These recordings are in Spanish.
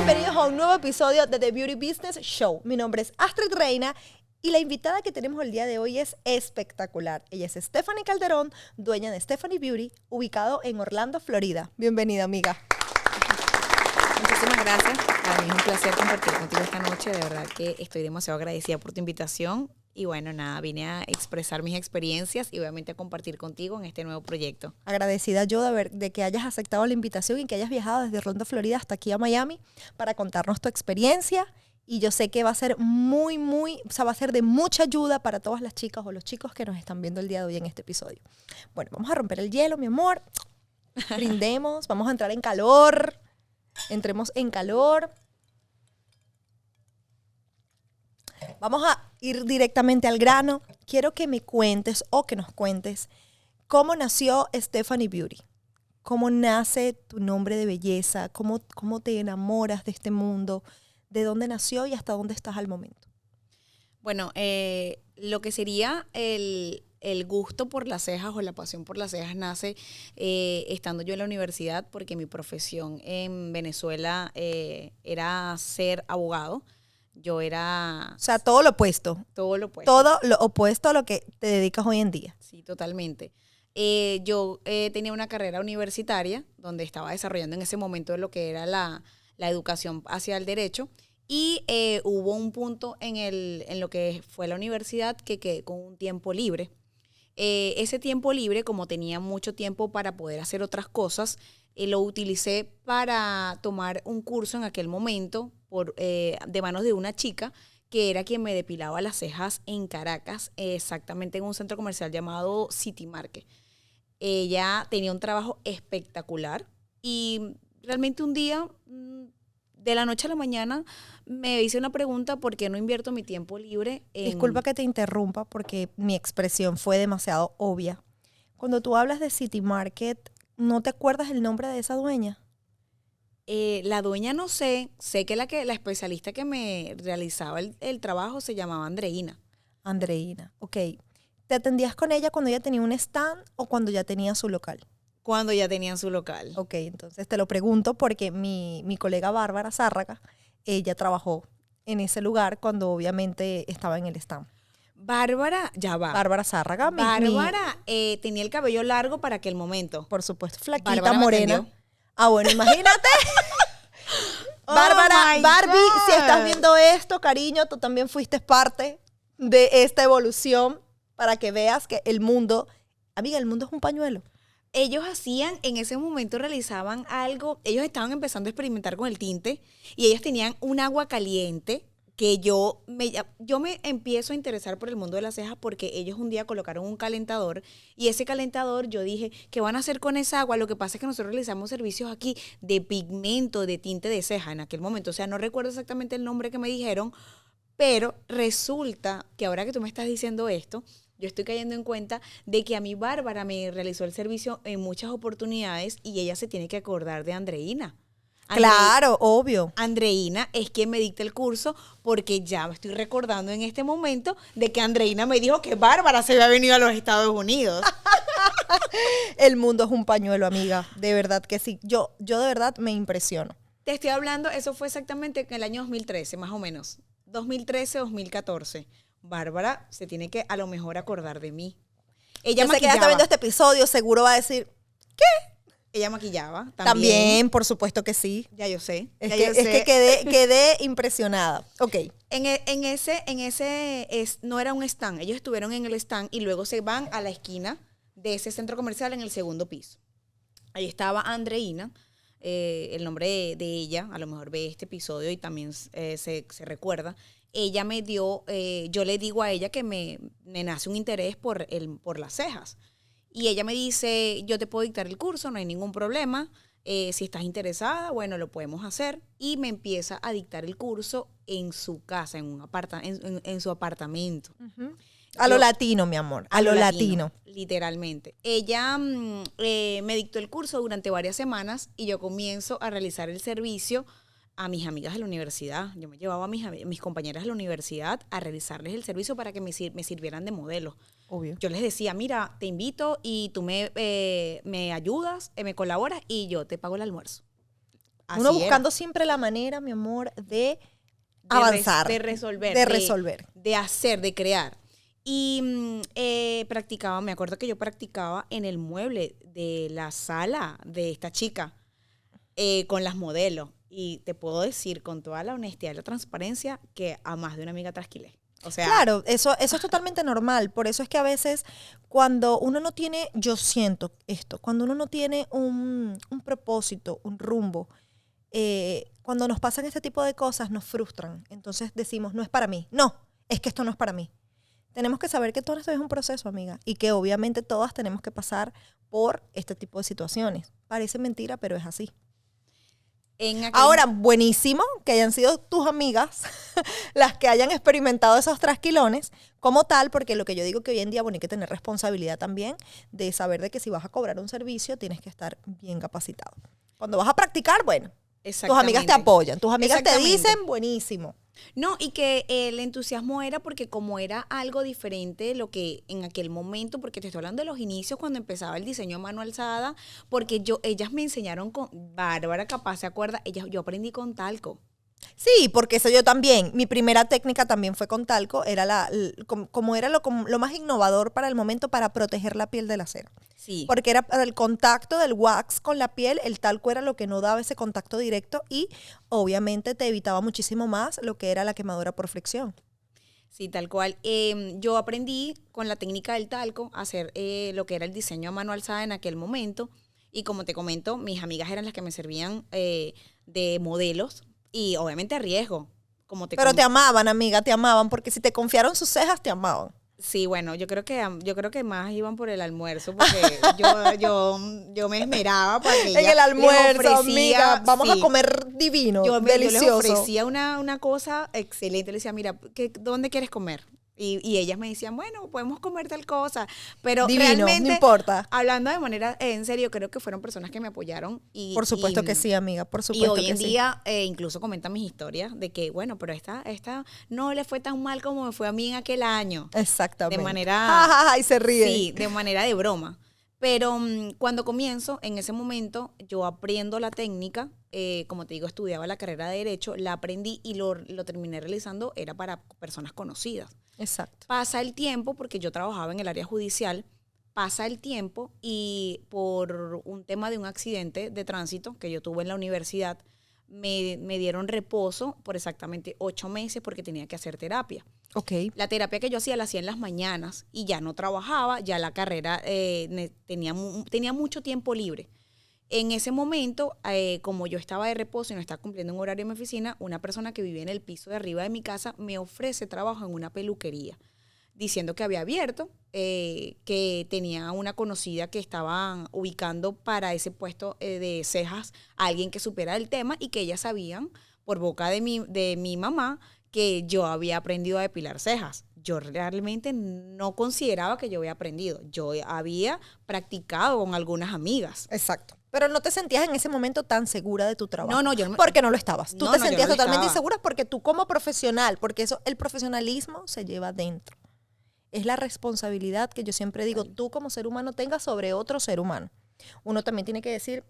bienvenidos a un nuevo episodio de The Beauty Business Show. Mi nombre es Astrid Reina y la invitada que tenemos el día de hoy es espectacular. Ella es Stephanie Calderón, dueña de Stephanie Beauty, ubicado en Orlando, Florida. Bienvenida, amiga. Muchísimas gracias. Para mí es un placer compartir contigo esta noche. De verdad que estoy demasiado agradecida por tu invitación. Y bueno, nada, vine a expresar mis experiencias y obviamente a compartir contigo en este nuevo proyecto. Agradecida yo de que hayas aceptado la invitación y que hayas viajado desde Orlando, Florida hasta aquí a Miami para contarnos tu experiencia. Y yo sé que va a ser va a ser de mucha ayuda para todas las chicas o los chicos que nos están viendo el día de hoy en este episodio. Bueno, vamos a romper el hielo, mi amor. Brindemos, vamos a entrar en calor. Entremos en calor. Vamos a ir directamente al grano. Quiero que me cuentes o que nos cuentes cómo nació Stephanie Beauty. ¿Cómo nace tu nombre de belleza? ¿Cómo te enamoras de este mundo? ¿De dónde nació y hasta dónde estás al momento? Bueno, lo que sería el gusto por las cejas o la pasión por las cejas nace estando yo en la universidad, porque mi profesión en Venezuela era ser abogado. Yo era... O sea, todo lo opuesto. Todo lo opuesto. Todo lo opuesto a lo que te dedicas hoy en día. Sí, totalmente. Yo tenía una carrera universitaria donde estaba desarrollando en ese momento lo que era la educación hacia el derecho, y hubo un punto en lo que fue la universidad que quedé con un tiempo libre. Ese tiempo libre, como tenía mucho tiempo para poder hacer otras cosas, lo utilicé para tomar un curso en aquel momento de manos de una chica que era quien me depilaba las cejas en Caracas, exactamente en un centro comercial llamado City Market. Ella tenía un trabajo espectacular y realmente un día, de la noche a la mañana, me hice una pregunta: ¿por qué no invierto mi tiempo libre en...? Disculpa que te interrumpa porque mi expresión fue demasiado obvia. Cuando tú hablas de City Market, ¿no te acuerdas el nombre de esa dueña? La dueña no sé que la especialista que me realizaba el trabajo se llamaba Andreina. Andreina, ok. ¿Te atendías con ella cuando ella tenía un stand o cuando ya tenía su local? Cuando ya tenían su local. Ok, entonces te lo pregunto porque mi colega Bárbara Zárraga, ella trabajó en ese lugar cuando obviamente estaba en el stand. Bárbara, ya va. Bárbara Zárraga. Bárbara tenía el cabello largo para aquel momento. Por supuesto, flaquita, Bárbara morena. Ah, bueno, imagínate. Bárbara, my Barbie, God. si estás viendo esto, cariño, tú también fuiste parte de esta evolución para que veas que el mundo, amiga, el mundo es un pañuelo. Ellos hacían, en ese momento realizaban algo, ellos estaban empezando a experimentar con el tinte y ellos tenían un agua caliente que yo me empiezo a interesar por el mundo de las cejas porque ellos un día colocaron un calentador y ese calentador yo dije, ¿qué van a hacer con esa agua? Lo que pasa es que nosotros realizamos servicios aquí de pigmento, de tinte de ceja en aquel momento. O sea, no recuerdo exactamente el nombre que me dijeron, pero resulta que ahora que tú me estás diciendo esto, yo estoy cayendo en cuenta de que a mí Bárbara me realizó el servicio en muchas oportunidades y ella se tiene que acordar de Andreina. Claro, obvio. Andreina es quien me dicta el curso, porque ya me estoy recordando en este momento de que Andreina me dijo que Bárbara se había venido a los Estados Unidos. El mundo es un pañuelo, amiga. De verdad que sí. Yo de verdad me impresiono. Te estoy hablando, eso fue exactamente en el año 2013, más o menos. 2013, 2014. Bárbara se tiene que a lo mejor acordar de mí. Ella Yo sé que ella está viendo este episodio, seguro va a decir, Ella maquillaba también, por supuesto que sí. Ya yo sé. Es ya que, yo es sé. que quedé impresionada. Ok. No era un stand. Ellos estuvieron en el stand y luego se van a la esquina de ese centro comercial en el segundo piso. Ahí estaba Andreina, el nombre de ella, a lo mejor ve este episodio y también se recuerda. Ella me dio, yo le digo a ella que me nace un interés por las cejas. Y ella me dice, yo te puedo dictar el curso, no hay ningún problema. Si estás interesada, bueno, lo podemos hacer. Y me empieza a dictar el curso en su casa, en su apartamento. Uh-huh. A lo latino, mi amor, a lo latino. Literalmente. Ella me dictó el curso durante varias semanas y yo comienzo a realizar el servicio a mis amigas de la universidad. Yo me llevaba a mis compañeras de la universidad a realizarles el servicio para que me sirvieran de modelo. Obvio. Yo les decía, mira, te invito y tú me ayudas, me colaboras y yo te pago el almuerzo. Uno buscando siempre la manera, mi amor, de avanzar. De resolver. De resolver. De hacer, de crear. Y practicaba, me acuerdo que yo practicaba en el mueble de la sala de esta chica con las modelos. Y te puedo decir con toda la honestidad y la transparencia que a más de una amiga trasquilé. O sea, claro, eso es totalmente normal. Por eso es que a veces cuando uno no tiene, yo siento esto, cuando uno no tiene un propósito, un rumbo, cuando nos pasan este tipo de cosas nos frustran. Entonces decimos, no es para mí. No, es que esto no es para mí. Tenemos que saber que todo esto es un proceso, amiga, y que obviamente todas tenemos que pasar por este tipo de situaciones. Parece mentira, pero es así. Ahora, buenísimo que hayan sido tus amigas las que hayan experimentado esos trasquilones como tal, porque lo que yo digo que hoy en día, bueno, hay que tener responsabilidad también de saber de que si vas a cobrar un servicio tienes que estar bien capacitado. Cuando vas a practicar, bueno, tus amigas te apoyan, tus amigas te dicen, buenísimo. No, y que el entusiasmo era porque como era algo diferente de lo que en aquel momento, porque te estoy hablando de los inicios cuando empezaba el diseño a mano alzada, porque ellas me enseñaron con, Bárbara capaz se acuerda, yo aprendí con talco. Sí, porque eso yo también. Mi primera técnica también fue con talco. Era como era lo más innovador para el momento para proteger la piel de la cera. Sí. Porque era el contacto del wax con la piel, el talco era lo que no daba ese contacto directo y obviamente te evitaba muchísimo más lo que era la quemadura por fricción. Sí, tal cual. Yo aprendí con la técnica del talco a hacer lo que era el diseño a mano alzada en aquel momento. Y como te comento, mis amigas eran las que me servían de modelos. Y obviamente a riesgo. Pero te amaban, amiga, te amaban, porque si te confiaron sus cejas, te amaban. Sí, bueno, yo creo que más iban por el almuerzo, porque yo me esmeraba para que en el almuerzo, amiga, vamos a comer divino, delicioso. Yo les ofrecía una cosa excelente. Le decía, mira, ¿dónde quieres comer? Y ellas me decían, bueno, podemos comer tal cosa. Pero divino, realmente, no importa. Hablando de manera en serio, creo que fueron personas que me apoyaron. Por supuesto que sí, amiga, por supuesto que sí. Y hoy en día incluso comentan mis historias de que, bueno, pero esta no le fue tan mal como me fue a mí en aquel año. Exactamente. De manera... y se ríe. Sí, de manera de broma. Pero cuando comienzo, en ese momento, yo aprendo la técnica. Como te digo, estudiaba la carrera de Derecho, la aprendí y lo terminé realizando, era para personas conocidas. Exacto. Pasa el tiempo, porque yo trabajaba en el área judicial, pasa el tiempo y por un tema de un accidente de tránsito que yo tuve en la universidad, me dieron reposo por exactamente 8 meses porque tenía que hacer terapia. Okay. La terapia que yo hacía la hacía en las mañanas y ya no trabajaba, ya la carrera tenía mucho tiempo libre. En ese momento, como yo estaba de reposo y no estaba cumpliendo un horario en mi oficina, una persona que vivía en el piso de arriba de mi casa me ofrece trabajo en una peluquería, diciendo que había abierto, que tenía una conocida que estaban ubicando para ese puesto de cejas a alguien que supiera el tema y que ellas sabían, por boca de mi mamá, que yo había aprendido a depilar cejas. Yo realmente no consideraba que yo había aprendido. Yo había practicado con algunas amigas. Exacto. Pero no te sentías en ese momento tan segura de tu trabajo. No, yo no. Porque no lo estabas. Tú te sentías totalmente estaba. insegura porque tú como profesional, porque el profesionalismo se lleva dentro. Es la responsabilidad que yo siempre digo, tú como ser humano tengas sobre otro ser humano. Uno también tiene que decir,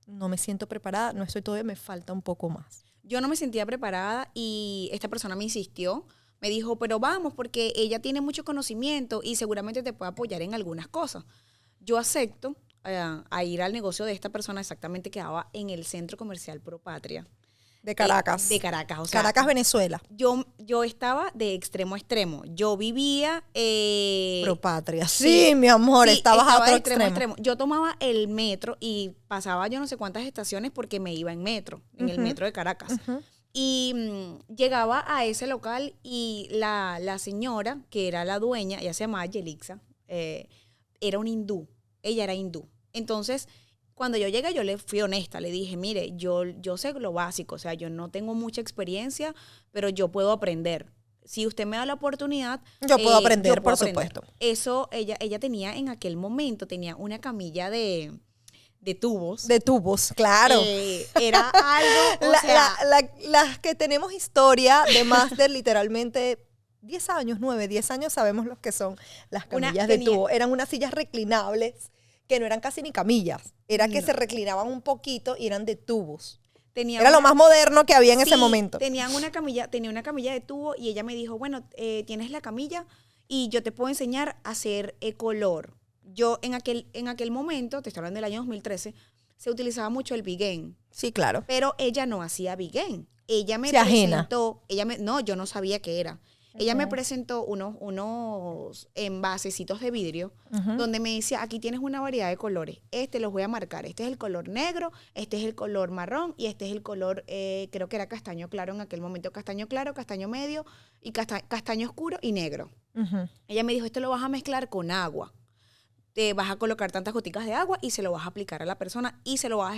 no me siento preparada, no estoy todavía, me falta un poco más. Yo no me sentía preparada y esta persona me insistió, me dijo, pero vamos, porque ella tiene mucho conocimiento y seguramente te puede apoyar en algunas cosas. Yo acepto a ir al negocio de esta persona, exactamente quedaba en el Centro Comercial Pro Patria. De Caracas. De Caracas, o sea. Caracas, Venezuela. Yo estaba de extremo a extremo. Yo vivía... Pro Patria. Sí, mi amor, sí, estabas a otro de extremo. Yo tomaba el metro y pasaba yo no sé cuántas estaciones porque me iba en metro, en el metro de Caracas. Y llegaba a ese local y la señora, que era la dueña, ella se llamaba Yelixa, era un hindú. Ella era hindú. Entonces, cuando yo llegué, yo le fui honesta. Le dije, mire, yo sé lo básico. O sea, yo no tengo mucha experiencia, pero yo puedo aprender. Si usted me da la oportunidad... Yo puedo aprender, por supuesto. Eso, ella tenía en aquel momento, tenía una camilla de tubos. De tubos, claro. Era algo, las que tenemos historia de máster literalmente 10 años, 9, 10 años sabemos los que son las camillas de tubo. Eran unas sillas reclinables que no eran casi ni camillas. Era que se reclinaban un poquito y eran de tubos. Era lo más moderno que había en ese momento. Tenía una camilla de tubo y ella me dijo, bueno, tienes la camilla y yo te puedo enseñar a hacer color. Yo en aquel momento, te estoy hablando del año 2013, se utilizaba mucho el Biggen. Sí, claro. Pero ella no hacía Biggen. Ella me ajena. presentó, no, yo no sabía qué era. Ella me presentó unos envasecitos de vidrio donde me decía, aquí tienes una variedad de colores. Los voy a marcar. Este es el color negro, este es el color marrón y este es el color, creo que era castaño claro en aquel momento. Castaño claro, castaño medio y castaño oscuro y negro. Ella me dijo, esto lo vas a mezclar con agua. Te vas a colocar tantas goticas de agua y se lo vas a aplicar a la persona y se lo vas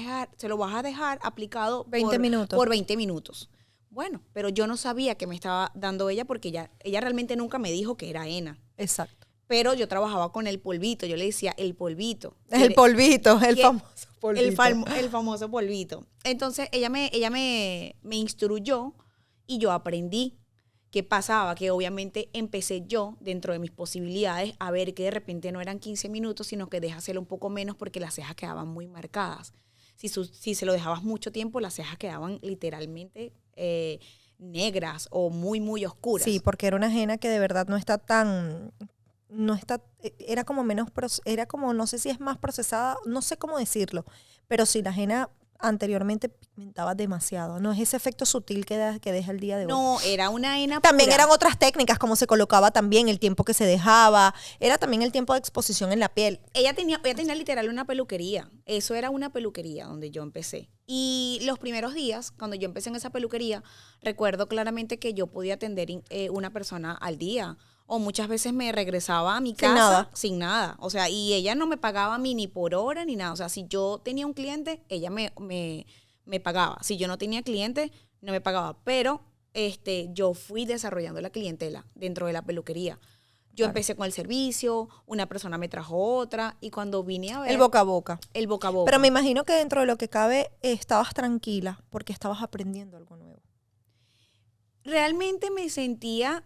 a dejar aplicado 20 minutos. Por 20 minutos. Bueno, pero yo no sabía que me estaba dando ella porque ella realmente nunca me dijo que era henna. Exacto. Pero yo trabajaba con el polvito, yo le decía el polvito. El polvito, el famoso polvito. El famoso polvito. Entonces ella me instruyó y yo aprendí. ¿Qué pasaba? Que obviamente empecé yo, dentro de mis posibilidades, a ver que de repente no eran 15 minutos, sino que déjaselo un poco menos porque las cejas quedaban muy marcadas. Si se lo dejabas mucho tiempo, las cejas quedaban literalmente negras o muy, muy oscuras. Sí, porque era una henna que de verdad era como menos, era como, no sé si es más procesada, no sé cómo decirlo, pero sí, la henna anteriormente pigmentaba demasiado. No es ese efecto sutil que deja el día de hoy. No, era una henna También pura. eran otras técnicas, como se colocaba también, el tiempo que se dejaba. Era también el tiempo de exposición en la piel. Ella tenía literal una peluquería. Eso era una peluquería donde yo empecé. Y los primeros días, cuando yo empecé en esa peluquería, recuerdo claramente que yo podía atender una persona al día. O muchas veces me regresaba a mi casa sin nada. O sea, y ella no me pagaba a mí ni por hora ni nada. O sea, si yo tenía un cliente, ella me pagaba. Si yo no tenía cliente, no me pagaba. Pero yo fui desarrollando la clientela dentro de la peluquería. Yo empecé con el servicio, una persona me trajo otra, y cuando vine a ver... El boca a boca. El boca a boca. Pero me imagino que dentro de lo que cabe estabas tranquila porque estabas aprendiendo algo nuevo. Realmente me sentía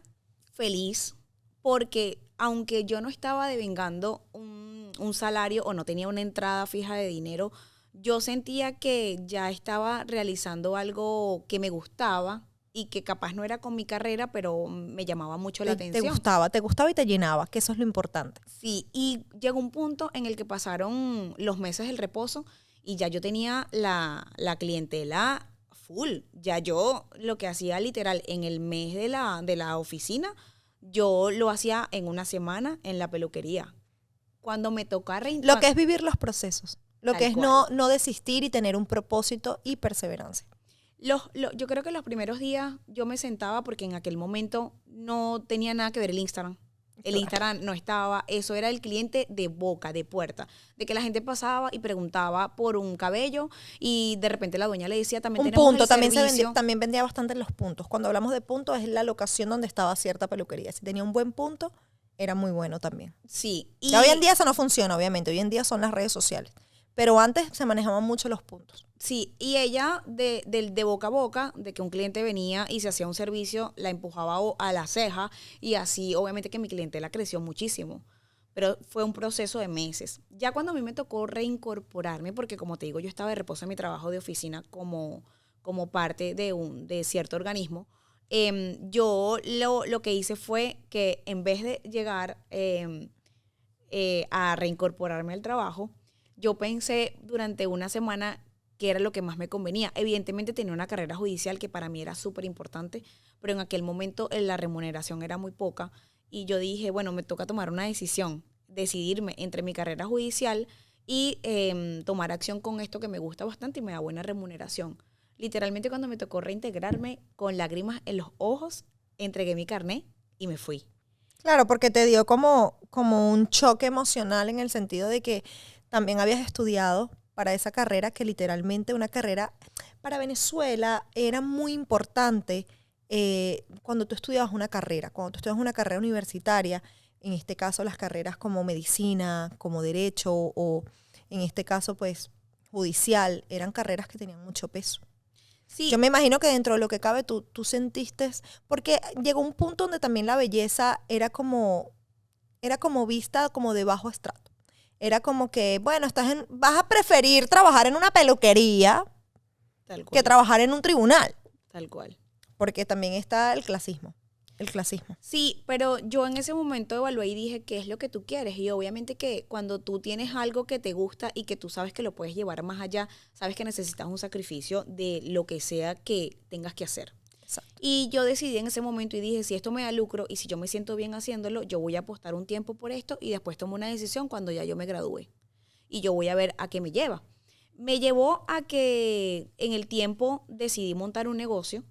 feliz porque aunque yo no estaba devengando un salario o no tenía una entrada fija de dinero, yo sentía que ya estaba realizando algo que me gustaba y que capaz no era con mi carrera, pero me llamaba mucho la atención. Te gustaba y te llenaba, que eso es lo importante. Sí, y llegó un punto en el que pasaron los meses del reposo y ya yo tenía la clientela full. Ya yo lo que hacía literal en el mes de la oficina, yo lo hacía en una semana en la peluquería. Cuando me toca lo que es vivir los procesos, lo que es cual. no desistir y tener un propósito y perseverancia. Yo creo que los primeros días yo me sentaba porque en aquel momento no tenía nada que ver el Instagram. El Instagram no estaba, eso era el cliente de boca, de puerta, de que la gente pasaba y preguntaba por un cabello y de repente la dueña le decía también un tenemos punto, el también vendía bastante los puntos. Cuando hablamos de puntos es la locación donde estaba cierta peluquería. Si tenía un buen punto, era muy bueno también. Sí. Y hoy en día eso no funciona, obviamente. Hoy en día son las redes sociales. Pero antes se manejaban mucho los puntos. Sí, y ella de boca a boca, de que un cliente venía y se hacía un servicio, la empujaba a la ceja y así obviamente que mi clientela creció muchísimo. Pero fue un proceso de meses. Ya cuando a mí me tocó reincorporarme, porque como te digo, yo estaba de reposo en mi trabajo de oficina como parte de cierto organismo, yo lo que hice fue que en vez de llegar a reincorporarme al trabajo, yo pensé durante una semana qué era lo que más me convenía. Evidentemente tenía una carrera judicial que para mí era súper importante, pero en aquel momento la remuneración era muy poca y yo dije, bueno, me toca tomar una decisión, decidirme entre mi carrera judicial y tomar acción con esto que me gusta bastante y me da buena remuneración. Literalmente cuando me tocó reintegrarme con lágrimas en los ojos, entregué mi carné y me fui. Claro, porque te dio como un choque emocional en el sentido de que también habías estudiado para esa carrera, que literalmente una carrera para Venezuela era muy importante cuando tú estudiabas una carrera universitaria, en este caso las carreras como medicina, como derecho o en este caso pues judicial, eran carreras que tenían mucho peso. Sí. Yo me imagino que dentro de lo que cabe tú sentiste, porque llegó un punto donde también la belleza era como vista como de bajo estrato. Era como que, bueno, vas a preferir trabajar en una peluquería Tal que cual. trabajar en un tribunal, Tal cual. porque también está el clasismo. El clasismo. Sí, pero yo en ese momento evalué y dije, ¿qué es lo que tú quieres? Y obviamente que cuando tú tienes algo que te gusta y que tú sabes que lo puedes llevar más allá, sabes que necesitas un sacrificio de lo que sea que tengas que hacer. Exacto. Y yo decidí en ese momento y dije, si esto me da lucro y si yo me siento bien haciéndolo, yo voy a apostar un tiempo por esto y después tomo una decisión cuando ya yo me gradúe. Y yo voy a ver a qué me lleva. Me llevó a que en el tiempo decidí montar un negocio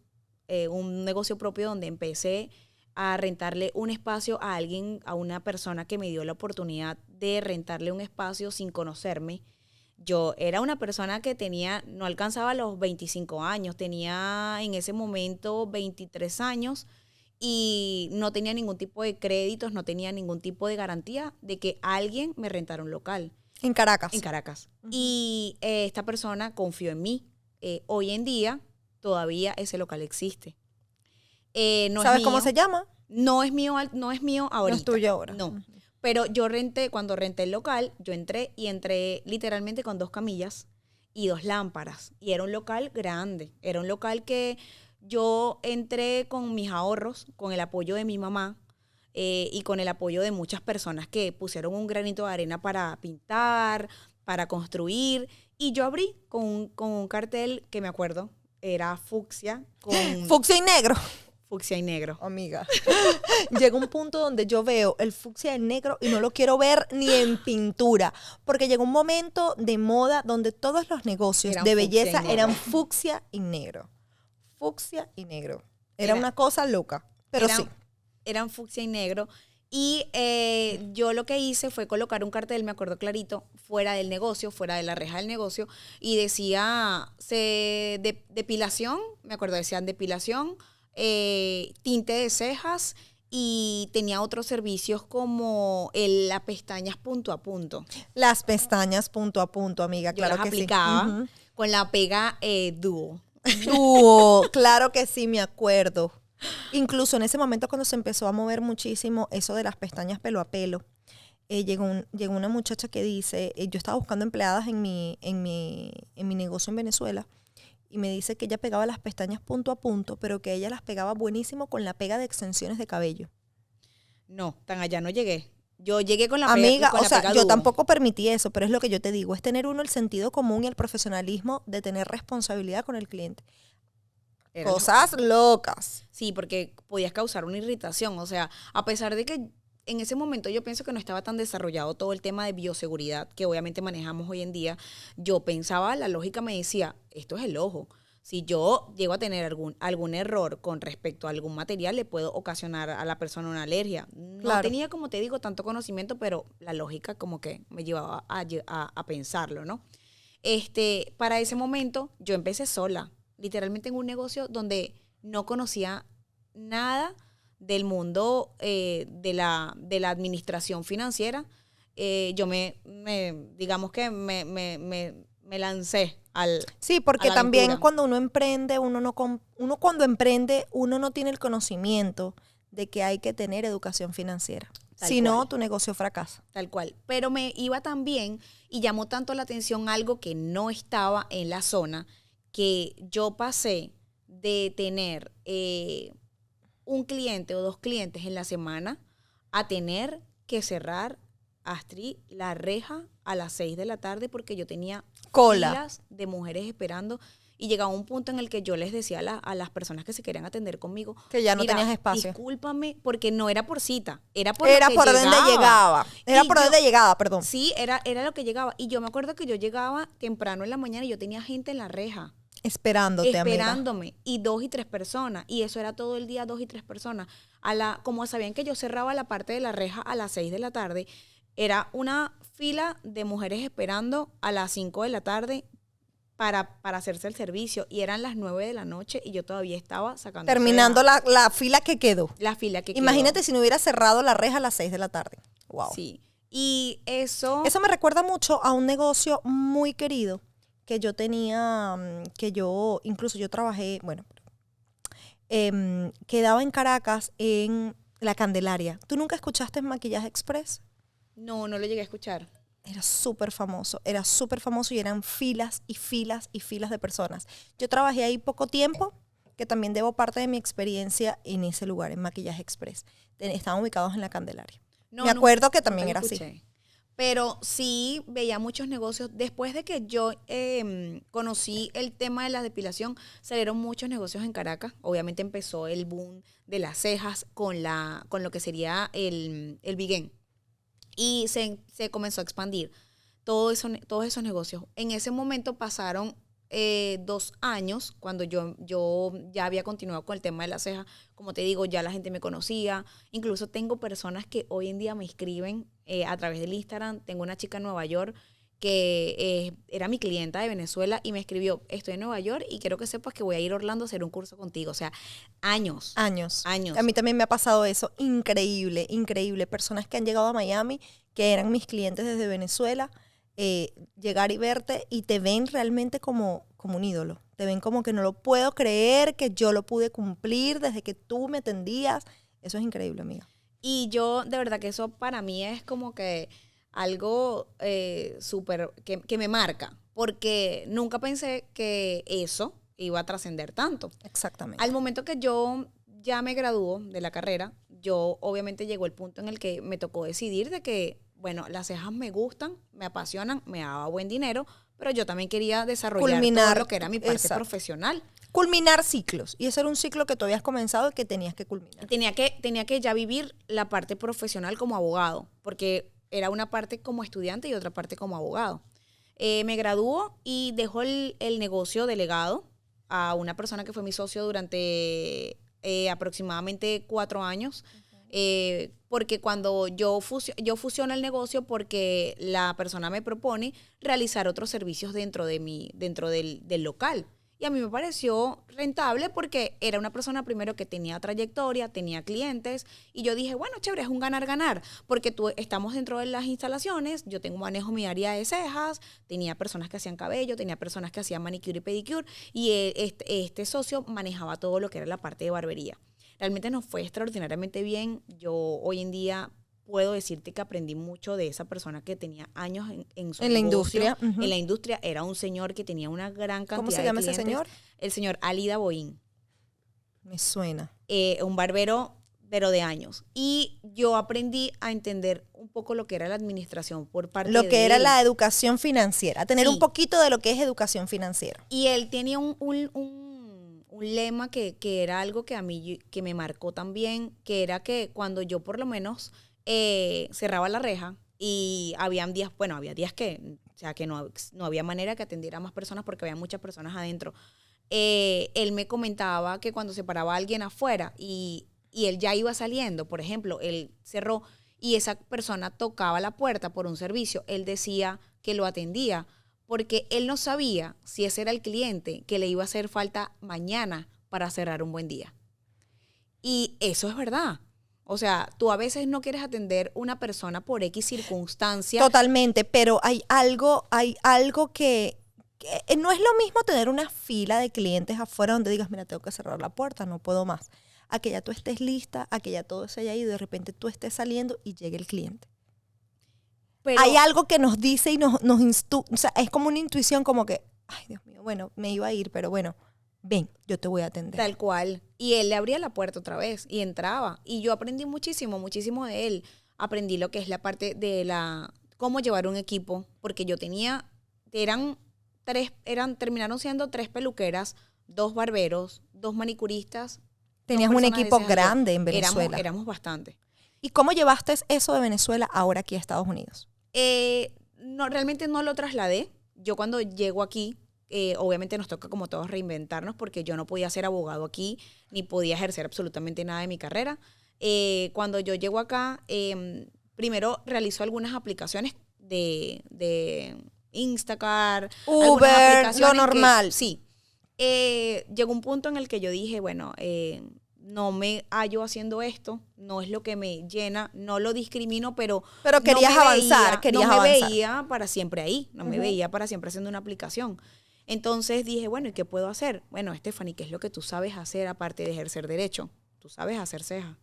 propio donde empecé a rentarle un espacio a alguien, a una persona que me dio la oportunidad de rentarle un espacio sin conocerme. Yo era una persona que no alcanzaba los 25 años, tenía en ese momento 23 años y no tenía ningún tipo de créditos, no tenía ningún tipo de garantía de que alguien me rentara un local En Caracas. en Caracas. Y esta persona confió en mí. Hoy en día todavía ese local existe. No ¿Sabes es cómo mío. se llama? No es mío ahorita. No es tuyo ahora. No. Pero cuando renté el local, yo entré literalmente con 2 camillas y 2 lámparas. Y era un local grande. Era un local que yo entré con mis ahorros, con el apoyo de mi mamá y con el apoyo de muchas personas que pusieron un granito de arena para pintar, para construir. Y yo abrí con un cartel que me acuerdo, era fucsia con Fucsia y negro. fucsia y negro. Amiga, llega un punto donde yo veo el fucsia en negro y no lo quiero ver ni en pintura, porque llegó un momento de moda donde todos los negocios Eran de fucsia y belleza negro. eran fucsia y negro. Fucsia y negro. Era una cosa loca, pero eran, sí. Eran fucsia y negro. Y yo lo que hice fue colocar un cartel, me acuerdo clarito, fuera del negocio, fuera de la reja del negocio, y decía depilación, me acuerdo, decían depilación, tinte de cejas, y tenía otros servicios como las pestañas punto a punto. Las pestañas punto a punto, amiga, Yo claro las que aplicaba sí. Ujú. con la pega dúo. Dúo, claro que sí, me acuerdo. Incluso en ese momento cuando se empezó a mover muchísimo eso de las pestañas pelo a pelo, llegó una muchacha que dice, yo estaba buscando empleadas en mi negocio en Venezuela, y me dice que ella pegaba las pestañas punto a punto, pero que ella las pegaba buenísimo con la pega de extensiones de cabello. No, tan allá no llegué. Yo llegué con la Amiga, con o la sea, pega yo dúo. tampoco permití eso, pero es lo que yo te digo, es tener uno el sentido común y el profesionalismo de tener responsabilidad con el cliente. Era Cosas locas. Sí, porque podías causar una irritación. O sea, a pesar de que en ese momento yo pienso que no estaba tan desarrollado todo el tema de bioseguridad que obviamente manejamos hoy en día, yo pensaba, la lógica me decía, esto es el ojo. Si yo llego a tener algún error con respecto a algún material, le puedo ocasionar a la persona una alergia. No Claro. tenía, como te digo, tanto conocimiento, pero la lógica como que me llevaba a pensarlo, ¿no? Para ese momento yo empecé sola, literalmente en un negocio donde no conocía nada del mundo de la administración financiera. Yo digamos que me lancé Sí, porque a la también aventura. cuando uno emprende, uno cuando emprende, uno no tiene el conocimiento de que hay que tener educación financiera. Tal Si no, cual. tu negocio fracasa. Tal cual. Pero me iba tan bien y llamó tanto la atención algo que no estaba en la zona, que yo pasé de tener un cliente o 2 clientes en la semana a tener que cerrar, Astrid, la reja a las 6 de la tarde porque yo tenía Cola. filas de mujeres esperando. Y llegaba un punto en el que yo les decía a las personas que se querían atender conmigo, Que ya no mira, tenías espacio. discúlpame, porque no era por cita, era por Era lo que por donde llegaba. Era Y por yo- donde llegaba, perdón. Sí, era lo que llegaba. Y yo me acuerdo que yo llegaba temprano en la mañana y yo tenía gente en la reja Esperándote, amiga. esperándome, y 2 y 3 personas, y eso era todo el día, 2 y 3 personas. Como sabían que yo cerraba la parte de la reja a las 6 de la tarde, era una fila de mujeres esperando a las 5 de la tarde para hacerse el servicio, y eran las 9 de la noche y yo todavía estaba sacando Terminando la fila que quedó. la fila que Imagínate quedó. si no hubiera cerrado la reja a las 6 de la tarde. Wow. Sí. Y eso Eso me recuerda mucho a un negocio muy querido que yo tenía, incluso yo trabajé, bueno, quedaba en Caracas, en La Candelaria. ¿Tú nunca escuchaste Maquillaje Express? no lo llegué a escuchar. era súper famoso y eran filas y filas y filas de personas. Yo trabajé ahí poco tiempo, que también debo parte de mi experiencia en ese lugar, en Maquillaje Express. Estaban ubicados en la Candelaria. No, Me acuerdo que nunca también lo era escuché. así. Pero sí veía muchos negocios. Después de que yo conocí el tema de la depilación, salieron muchos negocios en Caracas. Obviamente empezó el boom de las cejas con lo que sería el Biguén. Y se comenzó a expandir todos esos negocios. En ese momento pasaron 2 años, cuando yo ya había continuado con el tema de las cejas. Como te digo, ya la gente me conocía. Incluso tengo personas que hoy en día me escriben a través del Instagram. Tengo una chica en Nueva York que era mi clienta de Venezuela y me escribió: estoy en Nueva York y quiero que sepas que voy a ir a Orlando a hacer un curso contigo. O sea, años. A mí también me ha pasado eso. Increíble, increíble. Personas que han llegado a Miami, que eran mis clientes desde Venezuela, llegar y verte y te ven realmente como un ídolo. Te ven como que no lo puedo creer, que yo lo pude cumplir desde que tú me atendías. Eso es increíble, amiga. Y yo, de verdad que eso para mí es como que algo súper que me marca, porque nunca pensé que eso iba a trascender tanto. Exactamente. Al momento que yo ya me graduó de la carrera, yo obviamente llegó el punto en el que me tocó decidir de que, bueno, las cejas me gustan, me apasionan, me daba buen dinero, pero yo también quería desarrollar todo lo que era mi parte profesional. Culminar ciclos. Y ese era un ciclo que tú habías comenzado y que tenías que culminar. Tenía que ya vivir la parte profesional como abogado, porque era una parte como estudiante y otra parte como abogado. Me graduó y dejó el negocio delegado a una persona que fue mi socio durante aproximadamente 4 años. Porque cuando yo fusiono el negocio, porque la persona me propone realizar otros servicios dentro del local. Y a mí me pareció rentable porque era una persona primero que tenía trayectoria, tenía clientes, y yo dije, bueno, chévere, es un ganar-ganar, porque estamos dentro de las instalaciones, yo manejo mi área de cejas, tenía personas que hacían cabello, tenía personas que hacían manicure y pedicure, y este socio manejaba todo lo que era la parte de barbería. Realmente nos fue extraordinariamente bien. Yo hoy en día puedo decirte que aprendí mucho de esa persona que tenía años en su la negocio, industria. En la industria. Era un señor que tenía una gran cantidad de clientes. ¿Cómo se llama ese señor? El señor Alida Boín. Me suena. Un barbero, pero de años. Y yo aprendí a entender un poco lo que era la administración por parte de él. Lo que era la educación financiera. A tener un poquito de lo que es educación financiera. Y él tenía un lema que era algo que a mí que me marcó también, que era que cuando yo por lo menos cerraba la reja y había días que, o sea, que no había manera que atendiera a más personas porque había muchas personas adentro. Él me comentaba que cuando se paraba alguien afuera y él ya iba saliendo, por ejemplo, él cerró y esa persona tocaba la puerta por un servicio, él decía que lo atendía, porque él no sabía si ese era el cliente que le iba a hacer falta mañana para cerrar un buen día. Y eso es verdad. O sea, tú a veces no quieres atender una persona por X circunstancia. Totalmente, pero hay algo que no es lo mismo tener una fila de clientes afuera donde digas, mira, tengo que cerrar la puerta, no puedo más. A que ya tú estés lista, a que ya todo se haya ido y de repente tú estés saliendo y llegue el cliente. Pero hay algo que nos dice y o sea, es como una intuición como que, ay, Dios mío, bueno, me iba a ir, pero bueno, ven, yo te voy a atender. Tal cual. Y él le abría la puerta otra vez y entraba. Y yo aprendí muchísimo, muchísimo de él. Aprendí lo que es la parte de cómo llevar un equipo, porque yo terminaron siendo 3 peluqueras, 2 barberos, 2 manicuristas. Tenías un equipo grande en Venezuela. Éramos bastante. ¿Y cómo llevaste eso de Venezuela ahora aquí a Estados Unidos? No, realmente no lo trasladé. Yo cuando llego aquí, obviamente nos toca como todos reinventarnos porque yo no podía ser abogado aquí, ni podía ejercer absolutamente nada de mi carrera. Cuando yo llego acá, primero realizo algunas aplicaciones de Instacart, Uber, lo normal. Sí. Llegó un punto en el que yo dije, bueno, no me hallo haciendo esto, no es lo que me llena, no lo discrimino, pero querías avanzar, no me veía para siempre ahí, no me veía para siempre haciendo una aplicación. Entonces dije, bueno, ¿y qué puedo hacer? Bueno, Stephanie, ¿qué es lo que tú sabes hacer aparte de ejercer derecho? Tú sabes hacer cejas.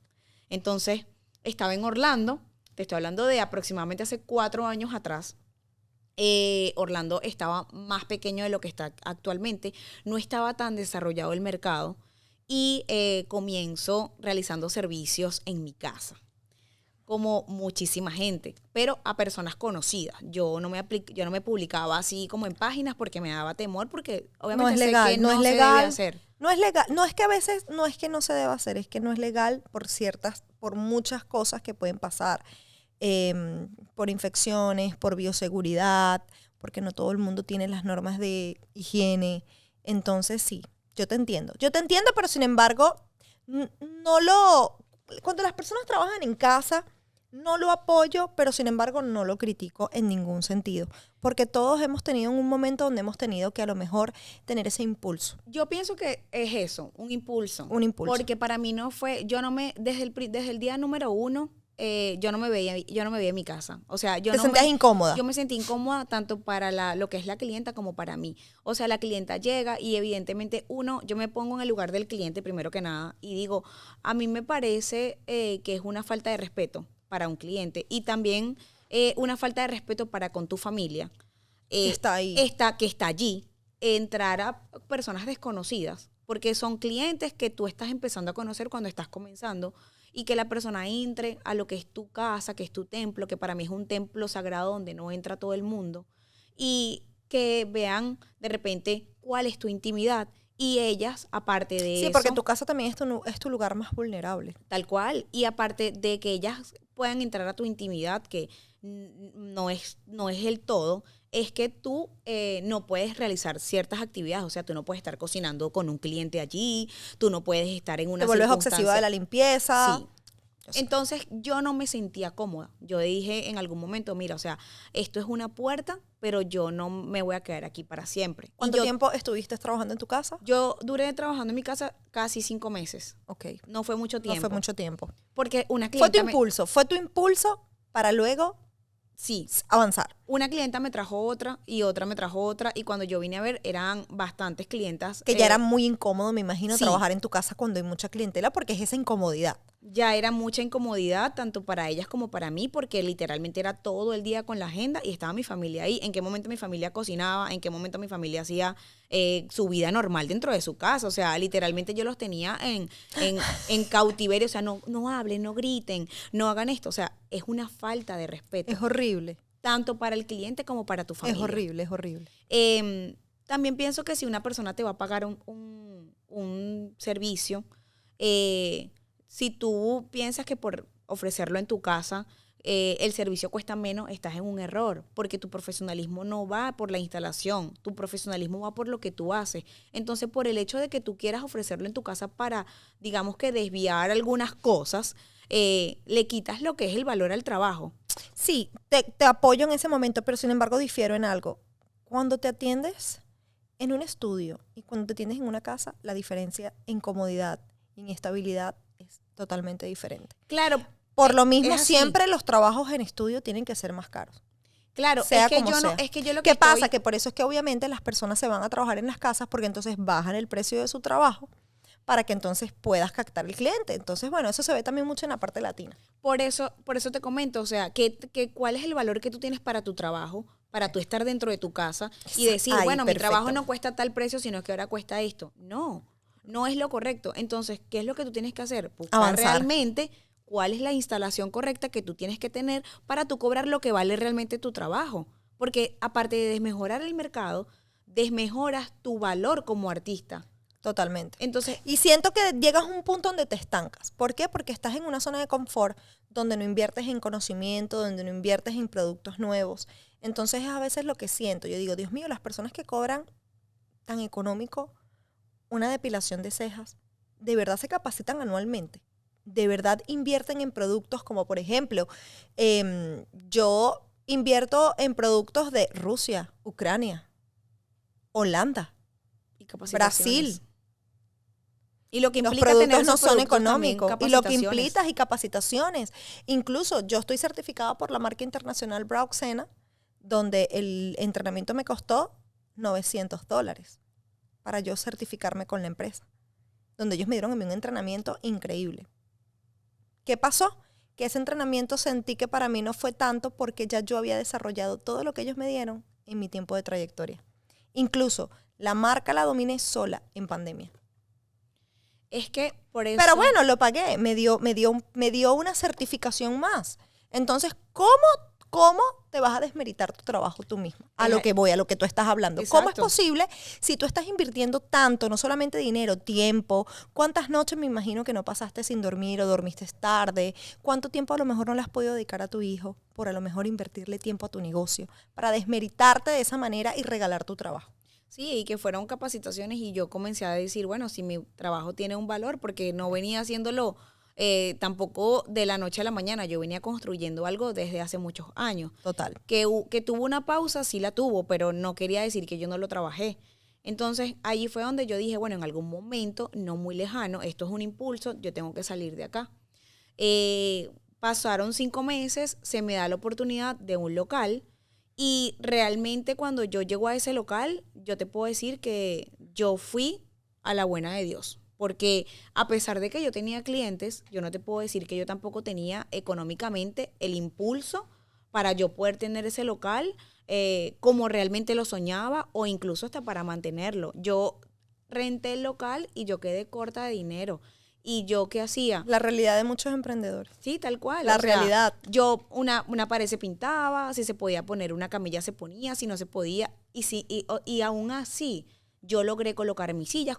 Entonces, estaba en Orlando, te estoy hablando de aproximadamente hace 4 años atrás, Orlando estaba más pequeño de lo que está actualmente, no estaba tan desarrollado el mercado y comienzo realizando servicios en mi casa, como muchísima gente, pero a personas conocidas. Yo no me publicaba así como en páginas porque me daba temor, porque obviamente No es sé legal, que no es se debe legal. hacer. No es legal, no es que a veces, no es que no se deba hacer, es que no es legal por muchas cosas que pueden pasar, por infecciones, por bioseguridad, porque no todo el mundo tiene las normas de higiene. Entonces sí, yo te entiendo, pero sin embargo, cuando las personas trabajan en casa, no lo apoyo, pero sin embargo no lo critico en ningún sentido, porque todos hemos tenido un momento donde hemos tenido que a lo mejor tener ese impulso. Yo pienso que es eso, un impulso. Un impulso. Porque para mí no fue, yo no me, desde el día número uno, yo no me veía en mi casa. O sea, ¿Te sentías incómoda? yo me sentí incómoda tanto para lo que es la clienta como para mí. O sea, la clienta llega y evidentemente yo me pongo en el lugar del cliente primero que nada y digo, a mí me parece que es una falta de respeto para un cliente y también una falta de respeto para con tu familia. Que está ahí. Que está allí, entrar a personas desconocidas, porque son clientes que tú estás empezando a conocer cuando estás comenzando, y que la persona entre a lo que es tu casa, que es tu templo, que para mí es un templo sagrado donde no entra todo el mundo, y que vean de repente cuál es tu intimidad. Y ellas, aparte de eso... Sí, porque tu casa también es tu lugar más vulnerable. Tal cual. Y aparte de que ellas puedan entrar a tu intimidad, que no es el todo, es que tú no puedes realizar ciertas actividades. O sea, tú no puedes estar cocinando con un cliente allí, tú no puedes estar en una Te vuelves obsesiva de la limpieza. Sí. Entonces yo no me sentía cómoda. Yo dije en algún momento, mira, o sea, esto es una puerta, pero yo no me voy a quedar aquí para siempre. ¿Cuánto tiempo estuviste trabajando en tu casa? Yo duré trabajando en mi casa casi 5 meses. Ok. No fue mucho tiempo. No fue mucho tiempo. Porque una clienta fue tu impulso para luego sí, avanzar. Una clienta me trajo otra y otra me trajo otra, y cuando yo vine a ver eran bastantes clientas. Que ya era muy incómodo, me imagino, sí. trabajar en tu casa cuando hay mucha clientela, porque es esa incomodidad. Ya era mucha incomodidad, tanto para ellas como para mí, porque literalmente era todo el día con la agenda y estaba mi familia ahí. ¿En qué momento mi familia cocinaba? ¿En qué momento mi familia hacía su vida normal dentro de su casa? O sea, literalmente yo los tenía en cautiverio. O sea, no hablen, no griten, no hagan esto. O sea, es una falta de respeto. Es horrible. Tanto para el cliente como para tu familia. Es horrible, es horrible. También pienso que si una persona te va a pagar un servicio, si tú piensas que por ofrecerlo en tu casa, el servicio cuesta menos, estás en un error, porque tu profesionalismo no va por la instalación, tu profesionalismo va por lo que tú haces. Entonces, por el hecho de que tú quieras ofrecerlo en tu casa para, digamos que desviar algunas cosas, le quitas lo que es el valor al trabajo. Sí, te apoyo en ese momento, pero sin embargo difiero en algo. Cuando te atiendes en un estudio y cuando te atiendes en una casa, la diferencia en comodidad y en estabilidad es totalmente diferente. Claro. Por lo mismo, siempre los trabajos en estudio tienen que ser más caros. Claro, sea es que como yo sea. no, es que yo lo que ¿Qué pasa? Que por eso es que obviamente las personas se van a trabajar en las casas, porque entonces bajan el precio de su trabajo para que entonces puedas captar el cliente. Entonces, bueno, eso se ve también mucho en la parte latina. Por eso te comento, o sea, ¿cuál es el valor que tú tienes para tu trabajo, para tú estar dentro de tu casa y decir, bueno, mi trabajo no cuesta tal precio, sino que ahora cuesta esto? No es lo correcto. Entonces, ¿qué es lo que tú tienes que hacer? Buscar avanzar. Realmente cuál es la instalación correcta que tú tienes que tener para tú cobrar lo que vale realmente tu trabajo. Porque aparte de desmejorar el mercado, desmejoras tu valor como artista. Totalmente. Entonces, y siento que llegas a un punto donde te estancas. ¿Por qué? Porque estás en una zona de confort donde no inviertes en conocimiento, donde no inviertes en productos nuevos. Entonces es a veces lo que siento. Yo digo, Dios mío, las personas que cobran tan económico una depilación de cejas, ¿de verdad se capacitan anualmente? ¿De verdad invierten en productos como, por ejemplo, yo invierto en productos de Rusia, Ucrania, Holanda, Brasil? Y lo que los implica productos tener no son también, económicos. Y lo que implica y capacitaciones. Incluso yo estoy certificada por la marca internacional Brauxena, donde el entrenamiento me costó $900 para yo certificarme con la empresa. Donde ellos me dieron a mí un entrenamiento increíble. ¿Qué pasó? que ese entrenamiento sentí que para mí no fue tanto porque ya yo había desarrollado todo lo que ellos me dieron en mi tiempo de trayectoria. Incluso la marca la dominé sola en pandemia. Es que por eso... Pero bueno, lo pagué, me dio una certificación más. Entonces, ¿cómo te vas a desmeritar tu trabajo tú misma? A lo que tú estás hablando. Exacto. ¿Cómo es posible si tú estás invirtiendo tanto, no solamente dinero, tiempo? ¿Cuántas noches me imagino que no pasaste sin dormir o dormiste tarde? ¿Cuánto tiempo a lo mejor no le has podido dedicar a tu hijo por a lo mejor invertirle tiempo a tu negocio para desmeritarte de esa manera y regalar tu trabajo? Sí, y que fueron capacitaciones y yo comencé a decir, bueno, si mi trabajo tiene un valor, porque no venía haciéndolo tampoco de la noche a la mañana, yo venía construyendo algo desde hace muchos años. Total. Que tuvo una pausa, sí la tuvo, pero no quería decir que yo no lo trabajé. Entonces, allí fue donde yo dije, bueno, en algún momento, no muy lejano, esto es un impulso, yo tengo que salir de acá. Pasaron 5 meses, se me da la oportunidad de un local. Y realmente cuando yo llego a ese local, yo te puedo decir que yo fui a la buena de Dios. Porque a pesar de que yo tenía clientes, yo no te puedo decir que yo tampoco tenía económicamente el impulso para yo poder tener ese local como realmente lo soñaba o incluso hasta para mantenerlo. Yo renté el local y yo quedé corta de dinero. ¿Y yo qué hacía? La realidad de muchos emprendedores. Sí, tal cual. La realidad. Yo, una pared se pintaba, si se podía poner una camilla se ponía, si no se podía. Y aún así, yo logré colocar mis sillas,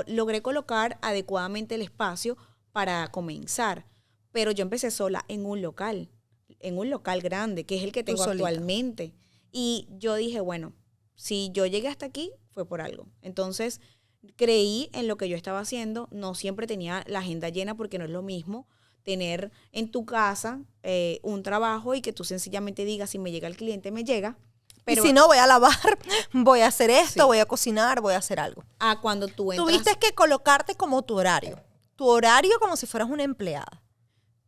logré colocar adecuadamente el espacio para comenzar. Pero yo empecé sola en un local grande, que es el que tengo actualmente. Y yo dije, bueno, si yo llegué hasta aquí, fue por algo. Entonces, creí en lo que yo estaba haciendo. No siempre tenía la agenda llena porque no es lo mismo tener en tu casa un trabajo y que tú sencillamente digas, si me llega el cliente, me llega. Pero, y si no, voy a lavar, voy a hacer esto, sí, voy a cocinar, voy a hacer algo. Cuando tú entras... Tuviste que colocarte como tu horario como si fueras una empleada.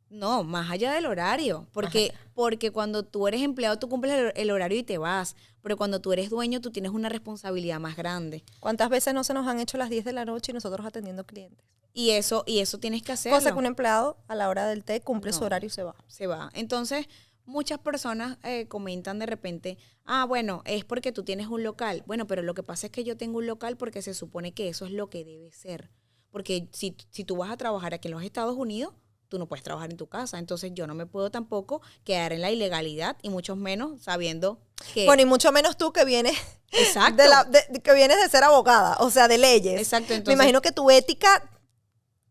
No, más allá del horario, porque cuando tú eres empleado tú cumples el horario y te vas, pero cuando tú eres dueño tú tienes una responsabilidad más grande. ¿Cuántas veces no se nos han hecho las 10 de la noche y nosotros atendiendo clientes? Y eso tienes que hacerlo. Cosa que un empleado a la hora del té cumple su horario y se va. Se va. Entonces, muchas personas comentan de repente, bueno, es porque tú tienes un local. Bueno, pero lo que pasa es que yo tengo un local porque se supone que eso es lo que debe ser. Porque si tú vas a trabajar aquí en los Estados Unidos, tú no puedes trabajar en tu casa. Entonces yo no me puedo tampoco quedar en la ilegalidad y mucho menos sabiendo que... Bueno, y mucho menos tú que vienes, exacto, que vienes de ser abogada, o sea, de leyes. Exacto. Entonces, me imagino que tu ética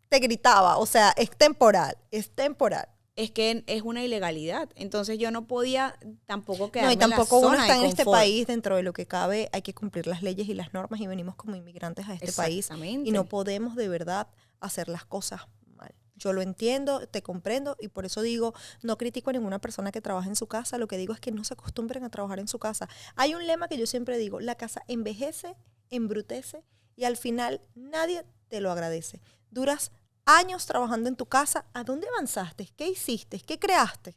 te gritaba, o sea, es temporal. Es que es una ilegalidad. Entonces yo no podía tampoco quedarme en la zona. No, y tampoco uno está en este confort. país, dentro de lo que cabe, hay que cumplir las leyes y las normas y venimos como inmigrantes a este país y no podemos de verdad hacer las cosas mal. Yo lo entiendo, te comprendo y por eso digo, no critico a ninguna persona que trabaja en su casa, lo que digo es que no se acostumbren a trabajar en su casa. Hay un lema que yo siempre digo, la casa envejece, embrutece y al final nadie te lo agradece. Duras años trabajando en tu casa, ¿a dónde avanzaste? ¿Qué hiciste? ¿Qué creaste?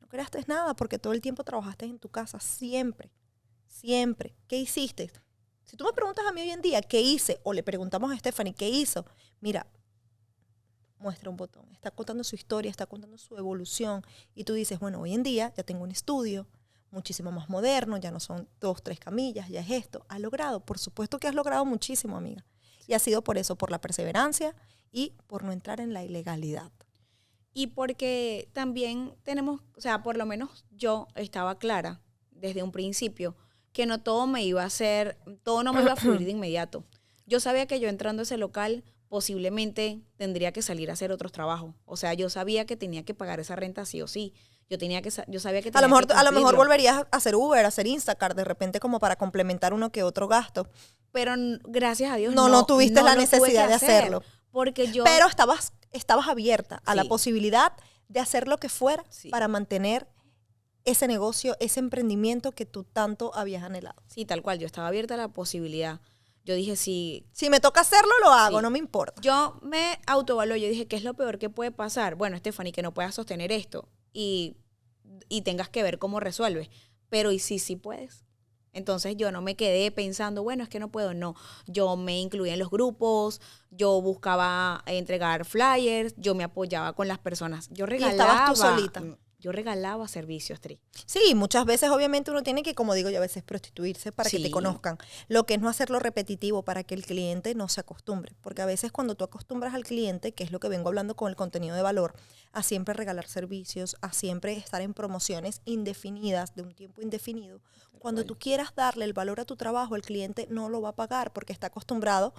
No creaste nada porque todo el tiempo trabajaste en tu casa, siempre. ¿Qué hiciste? Si tú me preguntas a mí hoy en día, ¿qué hice? O le preguntamos a Stephanie, ¿qué hizo? Mira, muestra un botón, está contando su historia, está contando su evolución y tú dices, bueno, hoy en día ya tengo un estudio muchísimo más moderno, ya no son 2, 3 camillas, ya es esto. ¿Has logrado? Por supuesto que has logrado muchísimo, amiga. Y ha sido por eso, por la perseverancia y por no entrar en la ilegalidad. Y porque también tenemos, o sea, por lo menos yo estaba clara desde un principio que no todo me iba a hacer, todo no me iba a fluir de inmediato. Yo sabía que yo entrando a ese local posiblemente tendría que salir a hacer otros trabajos. O sea, yo sabía que tenía que pagar esa renta sí o sí. Yo sabía que tenía que a lo mejor volverías a hacer Uber, a hacer Instacart, de repente como para complementar uno que otro gasto. Pero gracias a Dios no tuviste la necesidad de hacerlo. Pero estabas abierta a la posibilidad de hacer lo que fuera para mantener ese negocio, ese emprendimiento que tú tanto habías anhelado. Sí, tal cual. Yo estaba abierta a la posibilidad. Yo dije, si me toca hacerlo, lo hago, no me importa. Yo me autoevalué, yo dije, ¿qué es lo peor que puede pasar? Bueno, Stephanie, que no puedas sostener esto y tengas que ver cómo resuelves. Pero ¿y si sí puedes? Entonces yo no me quedé pensando, bueno, es que no puedo, no. Yo me incluía en los grupos, yo buscaba entregar flyers, yo me apoyaba con las personas. Y estabas tú solita. Yo regalaba servicios, Tri. Sí, muchas veces obviamente uno tiene que, como digo yo, a veces prostituirse para que te Sí. conozcan. Lo que es no hacerlo repetitivo para que el cliente no se acostumbre. Porque a veces cuando tú acostumbras al cliente, que es lo que vengo hablando con el contenido de valor, a siempre regalar servicios, a siempre estar en promociones indefinidas, de un tiempo indefinido, cuando tú quieras darle el valor a tu trabajo, el cliente no lo va a pagar porque está acostumbrado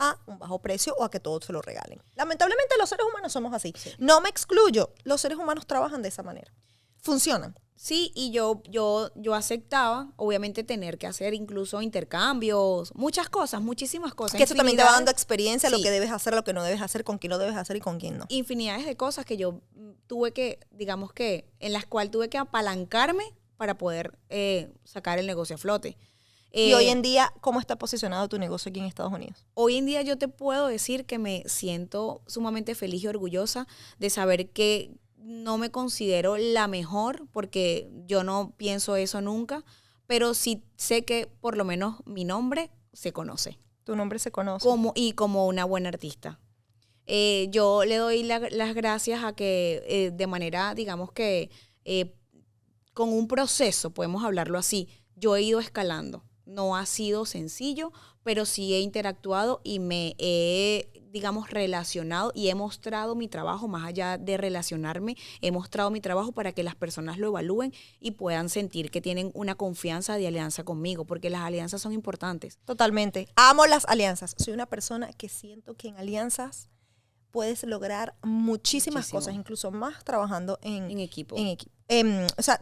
a un bajo precio o a que todos se lo regalen. Lamentablemente los seres humanos somos así. Sí. No me excluyo, los seres humanos trabajan de esa manera. Funcionan. Sí, y yo aceptaba, obviamente, tener que hacer incluso intercambios, muchas cosas, muchísimas cosas. Que eso también te va dando infinidades- experiencia, lo Sí. que debes hacer, lo que no debes hacer, con quién lo debes hacer y con quién no. Infinidades de cosas que yo tuve que, digamos que, en las cuales tuve que apalancarme para poder sacar el negocio a flote. Y hoy en día, ¿cómo está posicionado tu negocio aquí en Estados Unidos? Hoy en día yo te puedo decir que me siento sumamente feliz y orgullosa de saber que no me considero la mejor, porque yo no pienso eso nunca, pero sí sé que por lo menos mi nombre se conoce Tu nombre se conoce. como una buena artista. Yo le doy las gracias a que de manera, digamos que con un proceso, podemos hablarlo así, yo he ido escalando. No ha sido sencillo, pero sí he interactuado y me he, digamos, relacionado y he mostrado mi trabajo, más allá de relacionarme, he mostrado mi trabajo para que las personas lo evalúen y puedan sentir que tienen una confianza de alianza conmigo, porque las alianzas son importantes. Totalmente. Amo las alianzas. Soy una persona que siento que en alianzas puedes lograr muchísimas Muchísimo. cosas, incluso más trabajando En equipo. en equipo. O sea,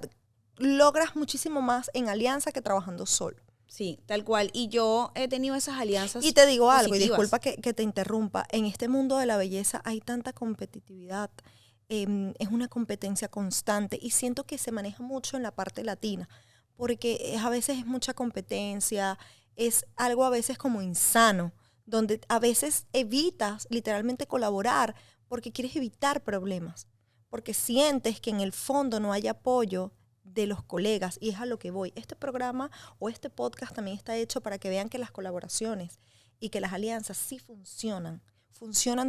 logras muchísimo más en alianza que trabajando solo. Sí, tal cual. Y yo he tenido esas alianzas Y te digo algo, y positivas. disculpa que te interrumpa, en este mundo de la belleza hay tanta competitividad, es una competencia constante y siento que se maneja mucho en la parte latina, porque a veces es mucha competencia, es algo a veces como insano, donde a veces evitas literalmente colaborar porque quieres evitar problemas, porque sientes que en el fondo no hay apoyo de los colegas, y es a lo que voy. Este programa o este podcast también está hecho para que vean que las colaboraciones y que las alianzas sí funcionan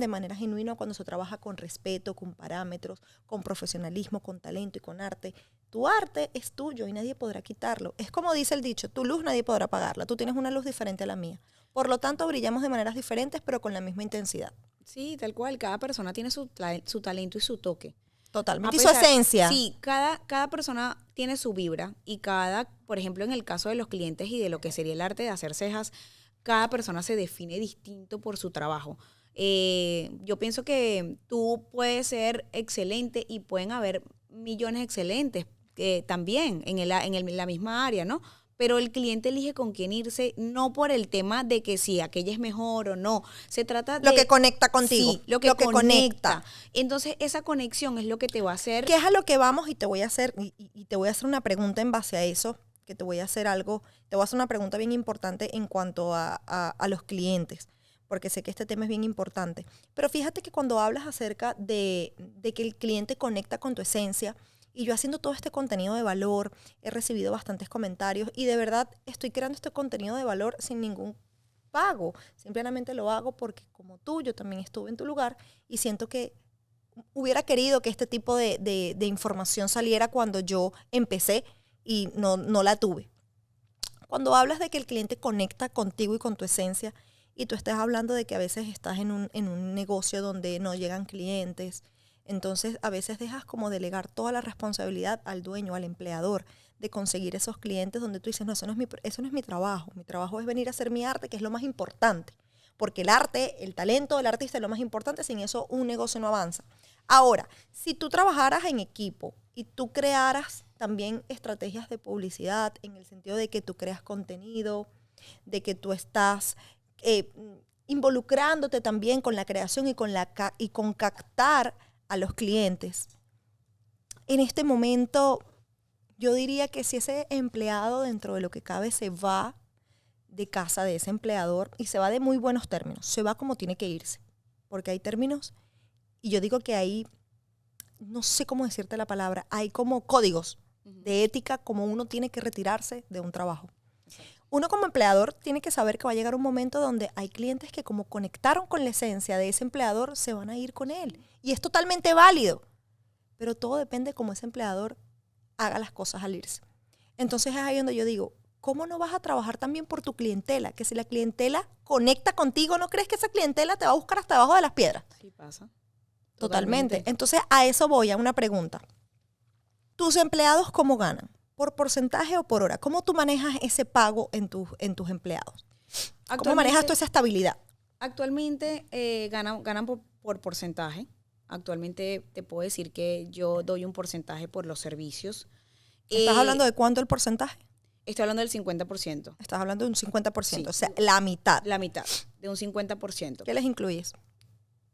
de manera genuina cuando se trabaja con respeto, con parámetros, con profesionalismo, con talento y con arte. Tu arte es tuyo y nadie podrá quitarlo. Es como dice el dicho, tu luz nadie podrá apagarla. Tú tienes una luz diferente a la mía. Por lo tanto, brillamos de maneras diferentes, pero con la misma intensidad. Sí, tal cual. Cada persona tiene su talento y su toque. Totalmente. A Y su pesar- esencia. Sí, cada persona tiene su vibra y por ejemplo, en el caso de los clientes y de lo que sería el arte de hacer cejas, cada persona se define distinto por su trabajo. Yo pienso que tú puedes ser excelente y pueden haber millones excelentes también en la misma área, ¿no? Pero el cliente elige con quién irse, no por el tema de que si aquella es mejor o no. Se trata de... Lo que conecta contigo. Sí, lo que conecta. conecta. Entonces, esa conexión es lo que te va a hacer... ¿Qué es a lo que vamos? Y te voy a hacer, y te voy a hacer una pregunta en base a eso, que te voy a hacer una pregunta bien importante en cuanto a los clientes, porque sé que este tema es bien importante. Pero fíjate que cuando hablas acerca de que el cliente conecta con tu esencia, y yo haciendo todo este contenido de valor, he recibido bastantes comentarios y de verdad estoy creando este contenido de valor sin ningún pago. Simplemente lo hago porque como tú, yo también estuve en tu lugar y siento que hubiera querido que este tipo de información saliera cuando yo empecé y no la tuve. Cuando hablas de que el cliente conecta contigo y con tu esencia y tú estás hablando de que a veces estás en un negocio donde no llegan clientes, entonces a veces dejas como delegar toda la responsabilidad al dueño, al empleador, de conseguir esos clientes donde tú dices, no, eso no es mi trabajo es venir a hacer mi arte, que es lo más importante, porque el arte, el talento del artista es lo más importante, sin eso un negocio no avanza. Ahora, si tú trabajaras en equipo y tú crearas también estrategias de publicidad en el sentido de que tú creas contenido, de que tú estás involucrándote también con la creación y con captar a los clientes. En este momento, yo diría que si ese empleado dentro de lo que cabe se va de casa de ese empleador y se va de muy buenos términos, se va como tiene que irse, porque hay términos, y yo digo que hay, no sé cómo decirte la palabra, hay como códigos de ética como uno tiene que retirarse de un trabajo. Uno como empleador tiene que saber que va a llegar un momento donde hay clientes que como conectaron con la esencia de ese empleador, se van a ir con él. Y es totalmente válido. Pero todo depende de cómo ese empleador haga las cosas al irse. Entonces es ahí donde yo digo, ¿cómo no vas a trabajar también por tu clientela? Que si la clientela conecta contigo, ¿no crees que esa clientela te va a buscar hasta abajo de las piedras? Sí pasa. Totalmente. Entonces a eso voy, a una pregunta. ¿Tus empleados cómo ganan? ¿Por porcentaje o por hora? ¿Cómo tú manejas ese pago en tus empleados? ¿Cómo manejas tú esa estabilidad? Actualmente ganan por porcentaje. Actualmente te puedo decir que yo doy un porcentaje por los servicios. ¿Estás hablando de cuánto el porcentaje? Estoy hablando del 50%. Estás hablando de un 50%, Sí. o sea, la mitad. La mitad, de un 50%. ¿Qué les incluyes?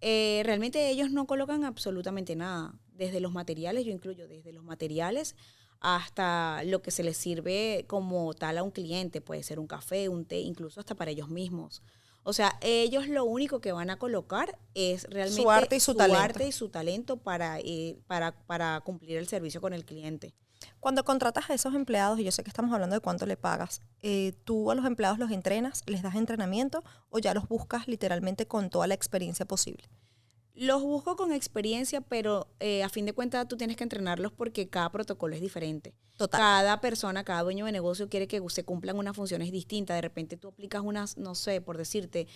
Realmente ellos no colocan absolutamente nada. Desde los materiales, yo incluyo desde los materiales hasta lo que se les sirve como tal a un cliente. Puede ser un café, un té, incluso hasta para ellos mismos. O sea, ellos lo único que van a colocar es realmente Su arte y su talento. arte y su talento para cumplir el servicio con el cliente. Cuando contratas a esos empleados, y yo sé que estamos hablando de cuánto le pagas, ¿tú a los empleados los entrenas, les das entrenamiento o ya los buscas literalmente con toda la experiencia posible? Los busco con experiencia, pero a fin de cuentas tú tienes que entrenarlos porque cada protocolo es diferente. Total. Cada persona, cada dueño de negocio quiere que se cumplan unas funciones distintas. De repente tú aplicas unas, no sé, por decirte,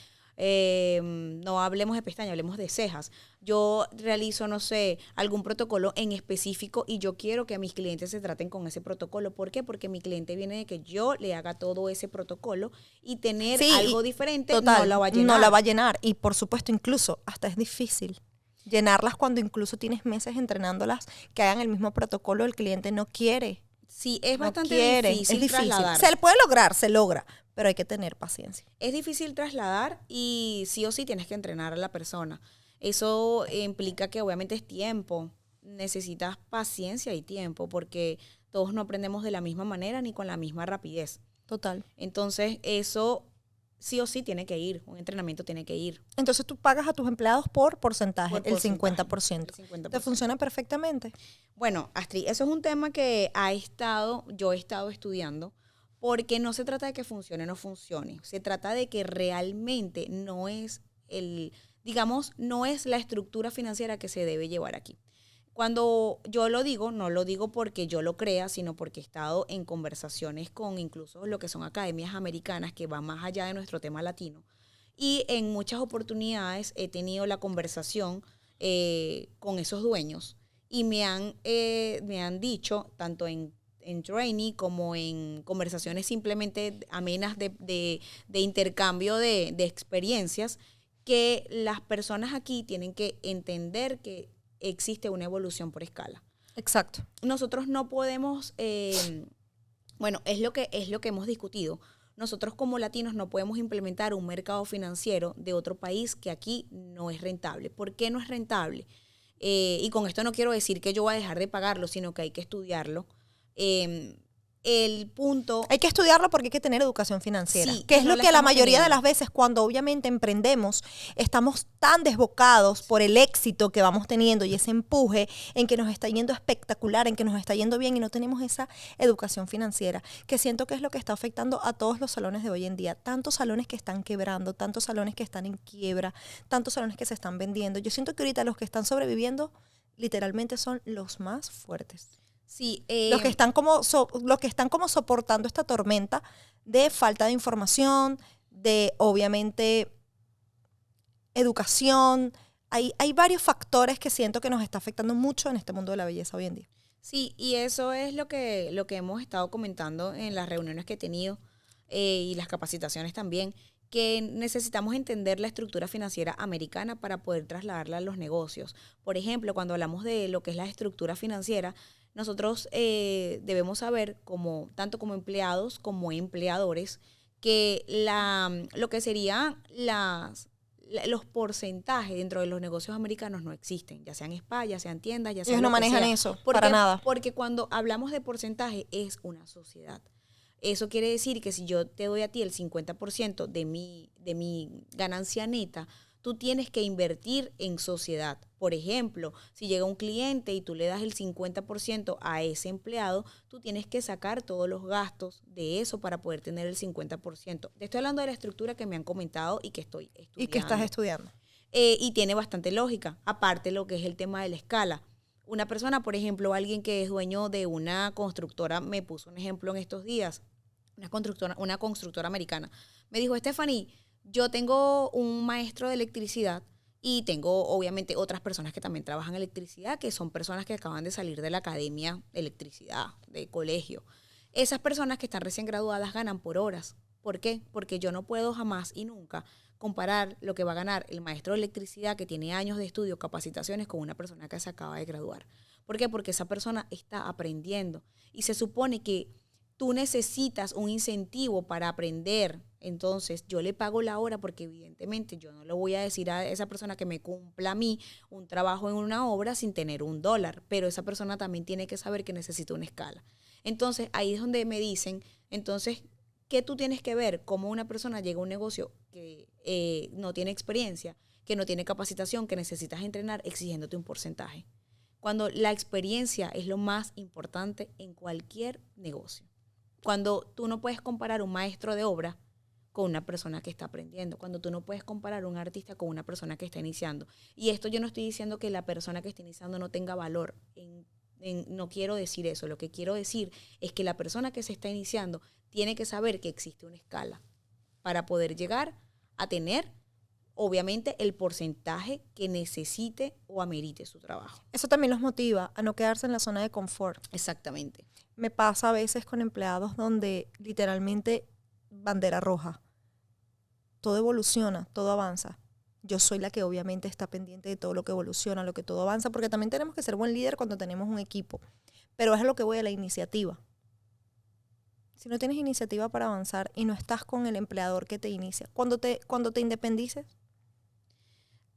no hablemos de pestañas, hablemos de cejas. Yo realizo, no sé, algún protocolo en específico y yo quiero que mis clientes se traten con ese protocolo. ¿Por qué? Porque mi cliente viene de que yo le haga todo ese protocolo y tener algo diferente total, no la va a llenar. No la va a llenar. Y por supuesto, incluso, hasta es difícil llenarlas cuando incluso tienes meses entrenándolas que hagan el mismo protocolo, el cliente no quiere. Sí, es bastante difícil. difícil trasladar. Se puede lograr, se logra, pero hay que tener paciencia. Es difícil trasladar y sí o sí tienes que entrenar a la persona. Eso implica que obviamente es tiempo. Necesitas paciencia y tiempo porque todos no aprendemos de la misma manera ni con la misma rapidez. Total. Entonces eso sí o sí tiene que ir, un entrenamiento tiene que ir. Entonces tú pagas a tus empleados por porcentaje, Por el porcentaje, 50%. el 50%. ¿Te funciona perfectamente? Bueno, Astrid, eso es un tema que yo he estado estudiando porque no se trata de que funcione o no funcione. Se trata de que realmente no es no es la estructura financiera que se debe llevar aquí. Cuando yo lo digo, no lo digo porque yo lo crea, sino porque he estado en conversaciones con incluso lo que son academias americanas que van más allá de nuestro tema latino. Y en muchas oportunidades he tenido la conversación con esos dueños y me han dicho, tanto en training como en conversaciones simplemente amenas de intercambio de experiencias, que las personas aquí tienen que entender que existe una evolución por escala. Exacto. Nosotros no podemos, bueno, es lo que hemos discutido. Nosotros como latinos no podemos implementar un mercado financiero de otro país que aquí no es rentable. ¿Por qué no es rentable? Y con esto no quiero decir que yo voy a dejar de pagarlo, sino que hay que estudiarlo. El punto... Hay que estudiarlo porque hay que tener educación financiera. Sí, que es no lo la que la estamos mayoría de teniendo. las veces cuando obviamente emprendemos, estamos tan desbocados por el éxito que vamos teniendo y ese empuje en que nos está yendo espectacular, en que nos está yendo bien y no tenemos esa educación financiera, que siento que es lo que está afectando a todos los salones de hoy en día. Tantos salones que están quebrando, tantos salones que están en quiebra, tantos salones que se están vendiendo. Yo siento que ahorita los que están sobreviviendo literalmente son los más fuertes. Sí, Los que están como soportando esta tormenta de falta de información, de obviamente educación. Hay varios factores que siento que nos está afectando mucho en este mundo de la belleza hoy en día. Sí, y eso es lo que hemos estado comentando en las reuniones que he tenido y las capacitaciones también, que necesitamos entender la estructura financiera americana para poder trasladarla a los negocios. Por ejemplo, cuando hablamos de lo que es la estructura financiera, nosotros debemos saber, tanto como empleados como empleadores, que lo que serían los porcentajes dentro de los negocios americanos no existen, ya sean spa, ya sean tiendas, ya sean Ellos no lo que manejan sea. eso, para nada. Porque cuando hablamos de porcentaje es una sociedad. Eso quiere decir que si yo te doy a ti el 50% de mi ganancia neta, Tú tienes que invertir en sociedad. Por ejemplo, si llega un cliente y tú le das el 50% a ese empleado, tú tienes que sacar todos los gastos de eso para poder tener el 50%. Te estoy hablando de la estructura que me han comentado y que estoy estudiando. Y que estás estudiando. Y tiene bastante lógica, aparte lo que es el tema de la escala. Una persona, por ejemplo, alguien que es dueño de una constructora, me puso un ejemplo en estos días, una constructora americana. Me dijo, Stephanie, yo tengo un maestro de electricidad y tengo obviamente otras personas que también trabajan en electricidad, que son personas que acaban de salir de la academia de electricidad, de colegio. Esas personas que están recién graduadas ganan por horas. ¿Por qué? Porque yo no puedo jamás y nunca comparar lo que va a ganar el maestro de electricidad que tiene años de estudio, capacitaciones, con una persona que se acaba de graduar. ¿Por qué? Porque esa persona está aprendiendo y se supone que tú necesitas un incentivo para aprender. Entonces, yo le pago la hora porque evidentemente yo no le voy a decir a esa persona que me cumpla a mí un trabajo en una obra sin tener $1, pero esa persona también tiene que saber que necesita una escala. Entonces, ahí es donde me dicen, entonces, ¿qué tú tienes que ver? Cómo una persona llega a un negocio que no tiene experiencia, que no tiene capacitación, que necesitas entrenar exigiéndote un porcentaje. Cuando la experiencia es lo más importante en cualquier negocio. Cuando tú no puedes comparar un maestro de obra con una persona que está aprendiendo, cuando tú no puedes comparar un artista con una persona que está iniciando. Y esto yo no estoy diciendo que la persona que está iniciando no tenga valor. No quiero decir eso. Lo que quiero decir es que la persona que se está iniciando tiene que saber que existe una escala para poder llegar a tener, obviamente, el porcentaje que necesite o amerite su trabajo. Eso también los motiva a no quedarse en la zona de confort. Exactamente. Me pasa a veces con empleados donde literalmente bandera roja. Todo evoluciona, todo avanza. Yo soy la que obviamente está pendiente de todo lo que evoluciona, lo que todo avanza, porque también tenemos que ser buen líder cuando tenemos un equipo. Pero es a lo que voy, a la iniciativa. Si no tienes iniciativa para avanzar y no estás con el empleador que te inicia, cuando te independices,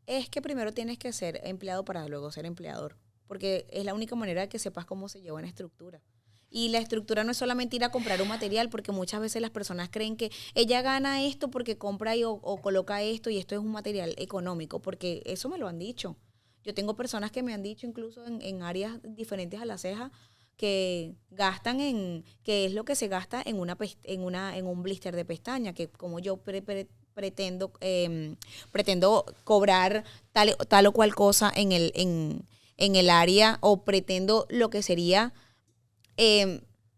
es que primero tienes que ser empleado para luego ser empleador, porque es la única manera de que sepas cómo se lleva una estructura. Y la estructura no es solamente ir a comprar un material, porque muchas veces las personas creen que ella gana esto porque compra o coloca esto y esto es un material económico, porque eso me lo han dicho. Yo tengo personas que me han dicho incluso en áreas diferentes a la ceja que gastan que es lo que se gasta en un blister de pestaña, que como yo pretendo cobrar tal o cual cosa en el área, o pretendo lo que sería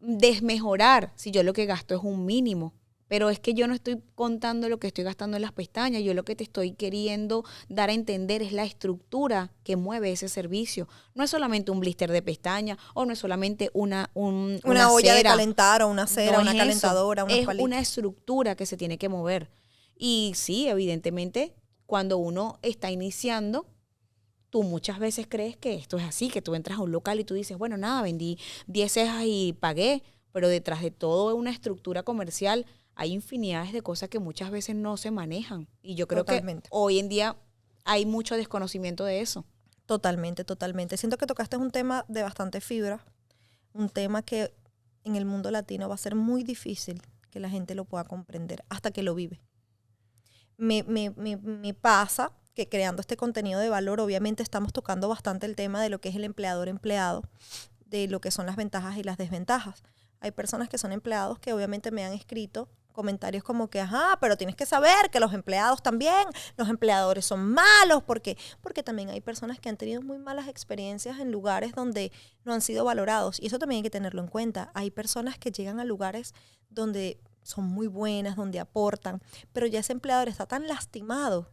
desmejorar si yo lo que gasto es un mínimo. Pero es que yo no estoy contando lo que estoy gastando en las pestañas. Yo lo que te estoy queriendo dar a entender es la estructura que mueve ese servicio. No es solamente un blister de pestaña, o no es solamente una olla cera de calentar, o una cera, no una es calentadora, eso. unos Es palitos. una estructura que se tiene que mover. Y sí, evidentemente, cuando uno está iniciando, tú muchas veces crees que esto es así, que tú entras a un local y tú dices, bueno, nada, vendí 10 cejas y pagué, pero detrás de todo una estructura comercial hay infinidades de cosas que muchas veces no se manejan. Y yo creo Totalmente. que hoy en día hay mucho desconocimiento de eso. Totalmente, totalmente. Siento que tocaste un tema de bastante fibra, un tema que en el mundo latino va a ser muy difícil que la gente lo pueda comprender hasta que lo vive. Me pasa que creando este contenido de valor, obviamente estamos tocando bastante el tema de lo que es el empleador-empleado, de lo que son las ventajas y las desventajas. Hay personas que son empleados que obviamente me han escrito comentarios como que, pero tienes que saber que los empleados también, los empleadores son malos, porque también hay personas que han tenido muy malas experiencias en lugares donde no han sido valorados, y eso también hay que tenerlo en cuenta. Hay personas que llegan a lugares donde son muy buenas, donde aportan, pero ya ese empleador está tan lastimado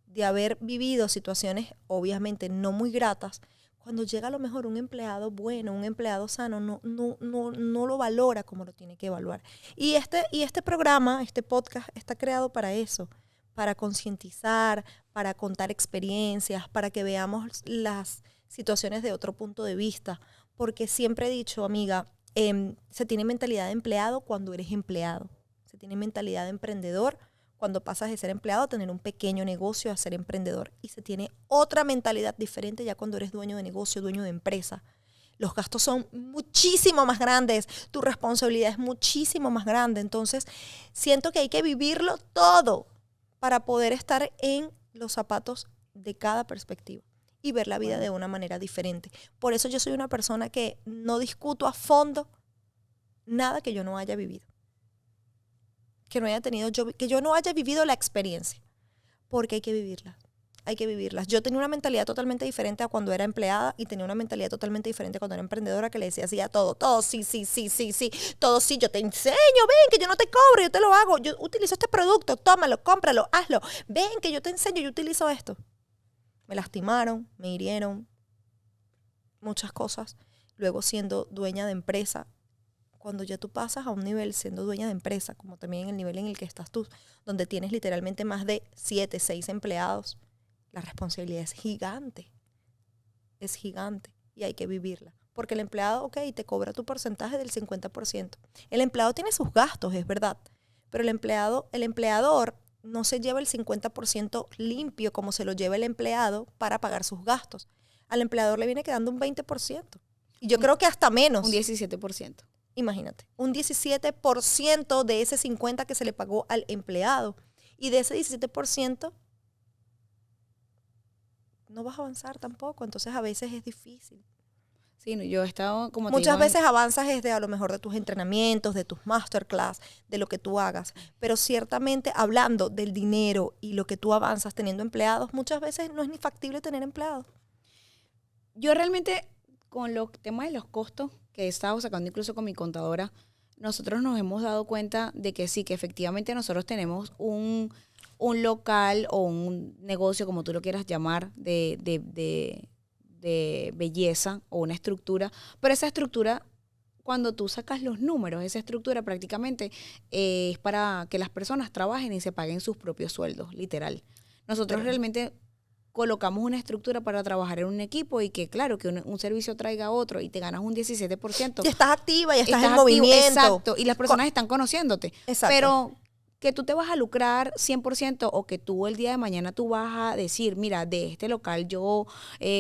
de haber vivido situaciones obviamente no muy gratas. Cuando llega a lo mejor un empleado bueno, un empleado sano, no lo valora como lo tiene que evaluar. Y este programa, este podcast, está creado para eso, para concientizar, para contar experiencias, para que veamos las situaciones de otro punto de vista. Porque siempre he dicho, amiga, se tiene mentalidad de empleado cuando eres empleado. Se tiene mentalidad de emprendedor cuando pasas de ser empleado a tener un pequeño negocio a ser emprendedor. Y se tiene otra mentalidad diferente ya cuando eres dueño de negocio, dueño de empresa. Los gastos son muchísimo más grandes, tu responsabilidad es muchísimo más grande. Entonces, siento que hay que vivirlo todo para poder estar en los zapatos de cada perspectiva y ver la vida de una manera diferente. Por eso yo soy una persona que no discuto a fondo nada que yo no haya vivido. Que no haya tenido que yo no haya vivido la experiencia. Porque hay que vivirla. Hay que vivirlas. Yo tenía una mentalidad totalmente diferente a cuando era empleada y tenía una mentalidad totalmente diferente cuando era emprendedora, que le decía así a todo, sí, todo sí, yo te enseño, ven que yo no te cobro, yo te lo hago, yo utilizo este producto, tómalo, cómpralo, hazlo, ven que yo te enseño, yo utilizo esto. Me lastimaron, me hirieron, muchas cosas. Luego siendo dueña de empresa, cuando ya tú pasas a un nivel siendo dueña de empresa, como también el nivel en el que estás tú, donde tienes literalmente más de 7, 6 empleados, la responsabilidad es gigante y hay que vivirla. Porque el empleado, ok, te cobra tu porcentaje del 50%. El empleado tiene sus gastos, es verdad, pero el empleador no se lleva el 50% limpio como se lo lleva el empleado para pagar sus gastos. Al empleador le viene quedando un 20%. Y yo creo que hasta menos. Un 17%. Imagínate, un 17% de ese 50% que se le pagó al empleado. Y de ese 17%, no vas a avanzar tampoco, entonces a veces es difícil. Sí, yo he estado como muchas veces avanzas desde a lo mejor de tus entrenamientos, de tus masterclass, de lo que tú hagas, pero ciertamente hablando del dinero y lo que tú avanzas teniendo empleados, muchas veces no es ni factible tener empleados. Yo realmente con los temas de los costos que he estado sacando incluso con mi contadora, nosotros nos hemos dado cuenta de que sí, que efectivamente nosotros tenemos un local o un negocio, como tú lo quieras llamar, de belleza o una estructura, pero esa estructura, cuando tú sacas los números, esa estructura prácticamente es para que las personas trabajen y se paguen sus propios sueldos, literal. Nosotros realmente colocamos una estructura para trabajar en un equipo y que, claro, que un servicio traiga otro y te ganas un 17%. Y estás activa, y estás en movimiento. Exacto, y las personas están conociéndote. Exacto. Pero que tú te vas a lucrar 100% o que tú el día de mañana tú vas a decir, mira, de este local yo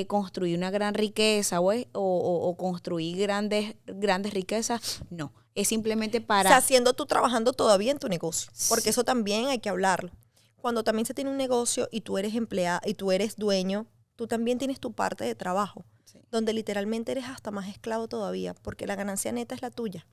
construí una gran riqueza o construí grandes riquezas. No, es simplemente para... O sea, siendo tú trabajando todavía en tu negocio, porque eso también hay que hablarlo. Cuando también se tiene un negocio y tú eres empleada y tú eres dueño, tú también tienes tu parte de trabajo, donde literalmente eres hasta más esclavo todavía, porque la ganancia neta es la tuya.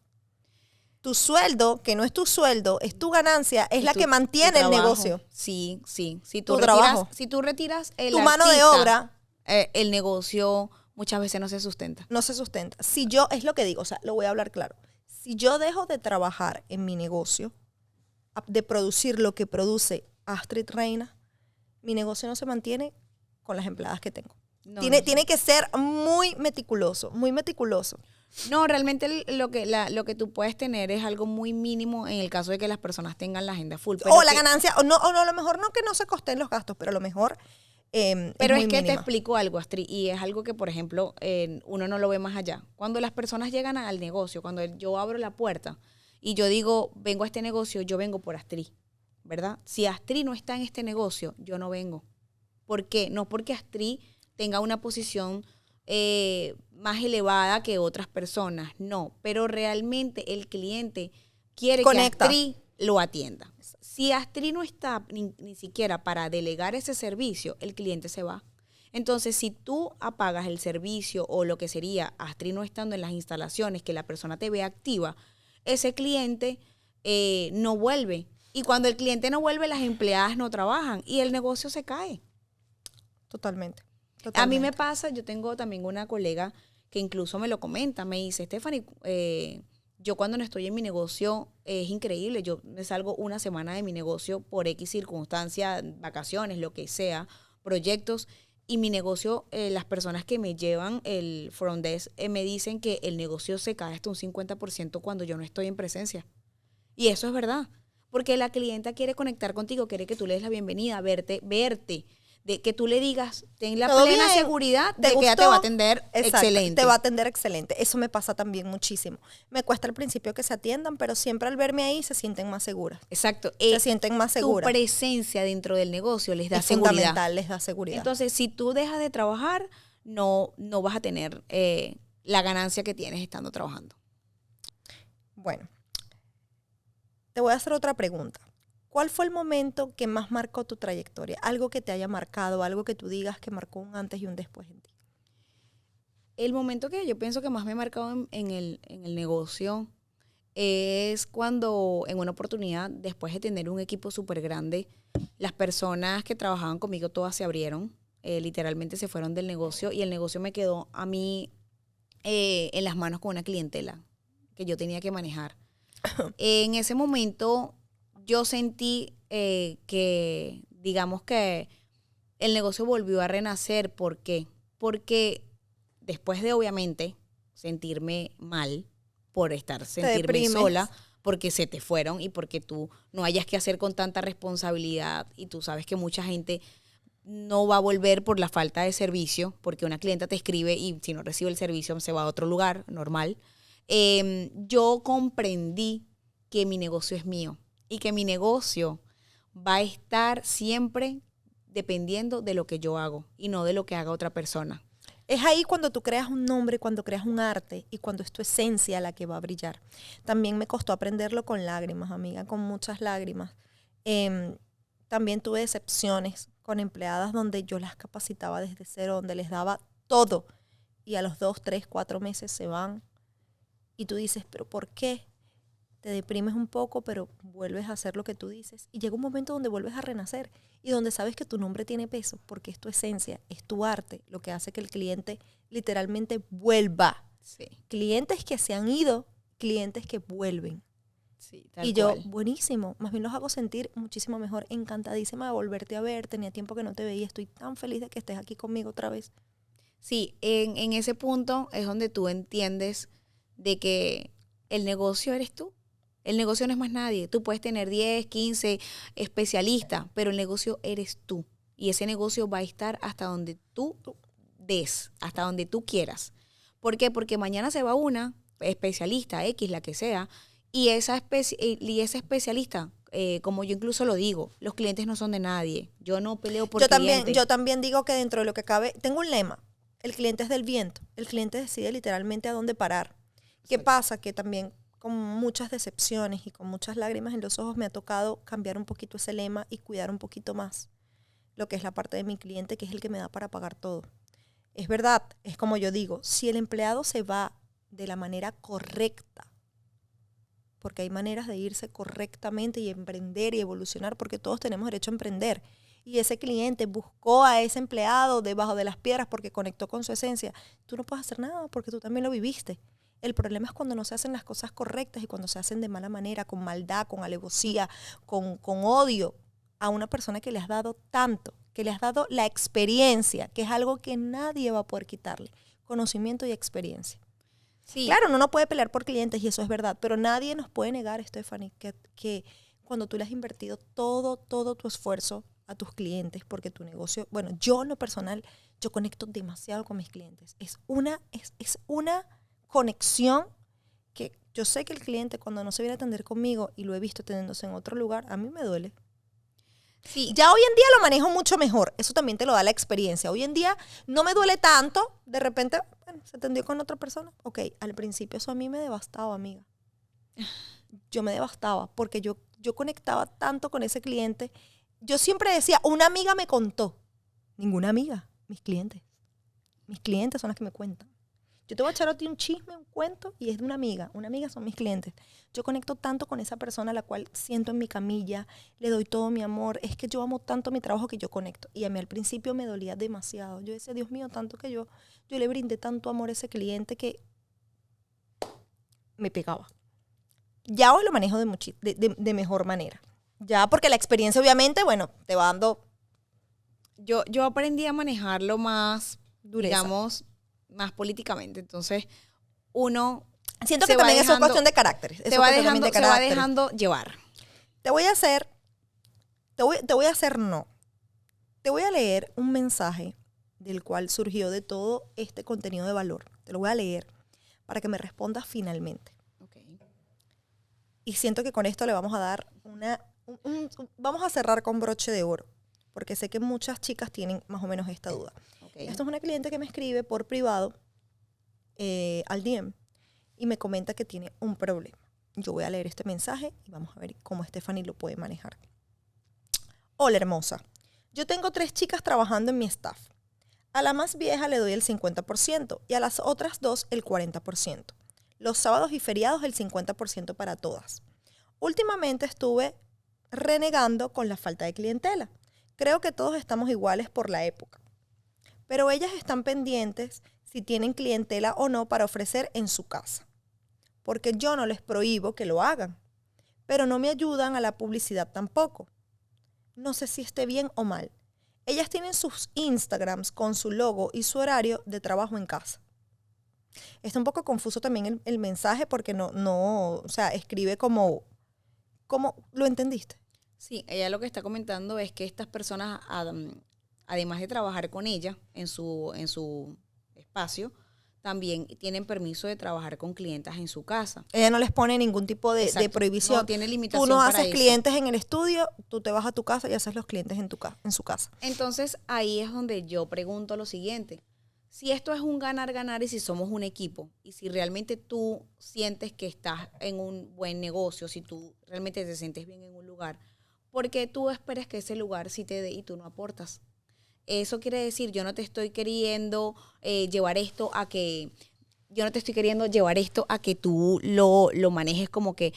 Tu sueldo, que no es tu sueldo, es tu ganancia, es la que mantiene el negocio. Sí. Si tú retiras tu mano de obra, el negocio muchas veces no se sustenta. No se sustenta. Si yo, es lo que digo, o sea, lo voy a hablar claro. Si yo dejo de trabajar en mi negocio, de producir lo que produce Astrid Reina, mi negocio no se mantiene con las empleadas que tengo. Tiene que ser muy meticuloso, muy meticuloso. No, realmente lo que tú puedes tener es algo muy mínimo en el caso de que las personas tengan la agenda full. O la ganancia, o a lo mejor no que no se costen los gastos, pero a lo mejor pero es que mínima. te explico algo, Astrid, y es algo que, por ejemplo, uno no lo ve más allá. Cuando las personas llegan al negocio, cuando yo abro la puerta y yo digo, vengo a este negocio, yo vengo por Astrid, ¿verdad? Si Astrid no está en este negocio, yo no vengo. ¿Por qué? No porque Astrid tenga una posición más elevada que otras personas, no, pero realmente el cliente quiere que Astrid lo atienda. Si Astrid no está ni siquiera para delegar ese servicio, el cliente se va. Entonces, si tú apagas el servicio o lo que sería Astrid no estando en las instalaciones, que la persona te ve activa, ese cliente no vuelve. Y cuando el cliente no vuelve, las empleadas no trabajan y el negocio se cae. Totalmente. A mí me pasa, yo tengo también una colega que incluso me lo comenta, me dice, Stephanie, yo cuando no estoy en mi negocio es increíble, yo me salgo una semana de mi negocio por X circunstancia, vacaciones, lo que sea, proyectos, y mi negocio, las personas que me llevan el front desk me dicen que el negocio se cae hasta un 50% cuando yo no estoy en presencia. Y eso es verdad, porque la clienta quiere conectar contigo, quiere que tú le des la bienvenida, verte, de que tú le digas, ten la plena seguridad de que ella te va a atender excelente. Te va a atender excelente. Eso me pasa también muchísimo. Me cuesta al principio que se atiendan, pero siempre al verme ahí se sienten más seguras. Exacto. Se sienten más seguras. Tu presencia dentro del negocio les da seguridad. Fundamental, les da seguridad. Entonces, si tú dejas de trabajar, no vas a tener la ganancia que tienes estando trabajando. Bueno, te voy a hacer otra pregunta. ¿Cuál fue el momento que más marcó tu trayectoria? Algo que te haya marcado, algo que tú digas que marcó un antes y un después en ti. El momento que yo pienso que más me ha marcado en el negocio es cuando en una oportunidad, después de tener un equipo súper grande, las personas que trabajaban conmigo todas se abrieron, literalmente se fueron del negocio y el negocio me quedó a mí en las manos con una clientela que yo tenía que manejar. En ese momento yo sentí que, digamos que el negocio volvió a renacer. ¿Por qué? Porque después de, obviamente, sentirme mal por sentirme sola, porque se te fueron y porque tú no hayas que hacer con tanta responsabilidad y tú sabes que mucha gente no va a volver por la falta de servicio, porque una clienta te escribe y si no recibe el servicio se va a otro lugar, normal. Yo comprendí que mi negocio es mío y que mi negocio va a estar siempre dependiendo de lo que yo hago y no de lo que haga otra persona. Es ahí cuando tú creas un nombre, cuando creas un arte y cuando es tu esencia la que va a brillar. También me costó aprenderlo con lágrimas, amiga, con muchas lágrimas. También tuve decepciones con empleadas donde yo las capacitaba desde cero, donde les daba todo. Y a los 2, 3, 4 meses se van. Y tú dices, ¿pero por qué? Te deprimes un poco, pero vuelves a hacer lo que tú dices. Y llega un momento donde vuelves a renacer y donde sabes que tu nombre tiene peso, porque es tu esencia, es tu arte, lo que hace que el cliente literalmente vuelva. Sí. Clientes que se han ido, clientes que vuelven. Sí, tal y yo, cual. buenísimo, más bien los hago sentir muchísimo mejor, encantadísima de volverte a ver, tenía tiempo que no te veía, estoy tan feliz de que estés aquí conmigo otra vez. Sí, en ese punto es donde tú entiendes de que el negocio eres tú. El negocio no es más nadie. Tú puedes tener 10, 15 especialistas, pero el negocio eres tú. Y ese negocio va a estar hasta donde tú des, hasta donde tú quieras. ¿Por qué? Porque mañana se va una especialista, X, la que sea, y esa especialista, como yo incluso lo digo, los clientes no son de nadie. Yo no peleo por clientes. Yo también digo que dentro de lo que cabe, tengo un lema, el cliente es del viento, el cliente decide literalmente a dónde parar. ¿Qué Exacto. pasa? Que también con muchas decepciones y con muchas lágrimas en los ojos me ha tocado cambiar un poquito ese lema y cuidar un poquito más lo que es la parte de mi cliente, que es el que me da para pagar todo. Es verdad, es como yo digo, si el empleado se va de la manera correcta, porque hay maneras de irse correctamente y emprender y evolucionar, porque todos tenemos derecho a emprender. Y ese cliente buscó a ese empleado debajo de las piedras porque conectó con su esencia. Tú no puedes hacer nada porque tú también lo viviste. El problema es cuando no se hacen las cosas correctas y cuando se hacen de mala manera, con maldad, con alevosía, con odio a una persona que le has dado tanto, que le has dado la experiencia, que es algo que nadie va a poder quitarle, conocimiento y experiencia. Sí. Claro, uno no puede pelear por clientes y eso es verdad, pero nadie nos puede negar, Stephanie, que cuando tú le has invertido todo tu esfuerzo a tus clientes, porque tu negocio, bueno, yo en lo personal, yo conecto demasiado con mis clientes. Es una conexión que yo sé que el cliente cuando no se viene a atender conmigo y lo he visto atendiéndose en otro lugar, a mí me duele. Sí. Ya hoy en día lo manejo mucho mejor. Eso también te lo da la experiencia. Hoy en día no me duele tanto. De repente, bueno, se atendió con otra persona. Ok, al principio eso a mí me devastaba, amiga. Yo me devastaba porque yo conectaba tanto con ese cliente. Yo siempre decía, una amiga me contó. Ninguna amiga, mis clientes. Mis clientes son las que me cuentan. Yo te voy a echar a ti un chisme, un cuento, y es de una amiga. Una amiga son mis clientes. Yo conecto tanto con esa persona a la cual siento en mi camilla, le doy todo mi amor. Es que yo amo tanto mi trabajo que yo conecto. Y a mí al principio me dolía demasiado. Yo decía, Dios mío, tanto que yo le brindé tanto amor a ese cliente que me pegaba. Ya hoy lo manejo de mejor manera. Ya porque la experiencia obviamente, bueno, te va dando Yo aprendí a manejarlo más, dureza. digamos, más políticamente. Entonces, uno Siento se que va también eso es dejando- cuestión de caracteres. se va dejando llevar. Te voy a hacer, te voy a hacer no. Te voy a leer un mensaje del cual surgió de todo este contenido de valor. Te lo voy a leer para que me respondas finalmente. Okay. Y siento que con esto le vamos a dar vamos a cerrar con broche de oro, porque sé que muchas chicas tienen más o menos esta duda. Okay. Esto es una cliente que me escribe por privado al DM y me comenta que tiene un problema. Yo voy a leer este mensaje y vamos a ver cómo Stephanie lo puede manejar. Hola, hermosa. Yo tengo 3 chicas trabajando en mi staff. A la más vieja le doy el 50% y a las otras 2 el 40%. Los sábados y feriados el 50% para todas. Últimamente estuve renegando con la falta de clientela. Creo que todos estamos iguales por la época. Pero ellas están pendientes si tienen clientela o no para ofrecer en su casa. Porque yo no les prohíbo que lo hagan. Pero no me ayudan a la publicidad tampoco. No sé si esté bien o mal. Ellas tienen sus Instagrams con su logo y su horario de trabajo en casa. Está un poco confuso también el mensaje porque o sea, escribe como, ¿lo entendiste? Sí, ella lo que está comentando es que estas personas, además de trabajar con ella en su espacio, también tienen permiso de trabajar con clientas en su casa. Ella no les pone ningún tipo de prohibición. No tiene limitación. Tú no para haces eso. clientes en el estudio, tú te vas a tu casa y haces los clientes en su casa. Entonces, ahí es donde yo pregunto lo siguiente. Si esto es un ganar-ganar y si somos un equipo, y si realmente tú sientes que estás en un buen negocio, si tú realmente te sientes bien en un lugar, ¿por qué tú esperas que ese lugar sí te dé y tú no aportas? Eso quiere decir, yo no te estoy queriendo llevar esto a que tú lo manejes como que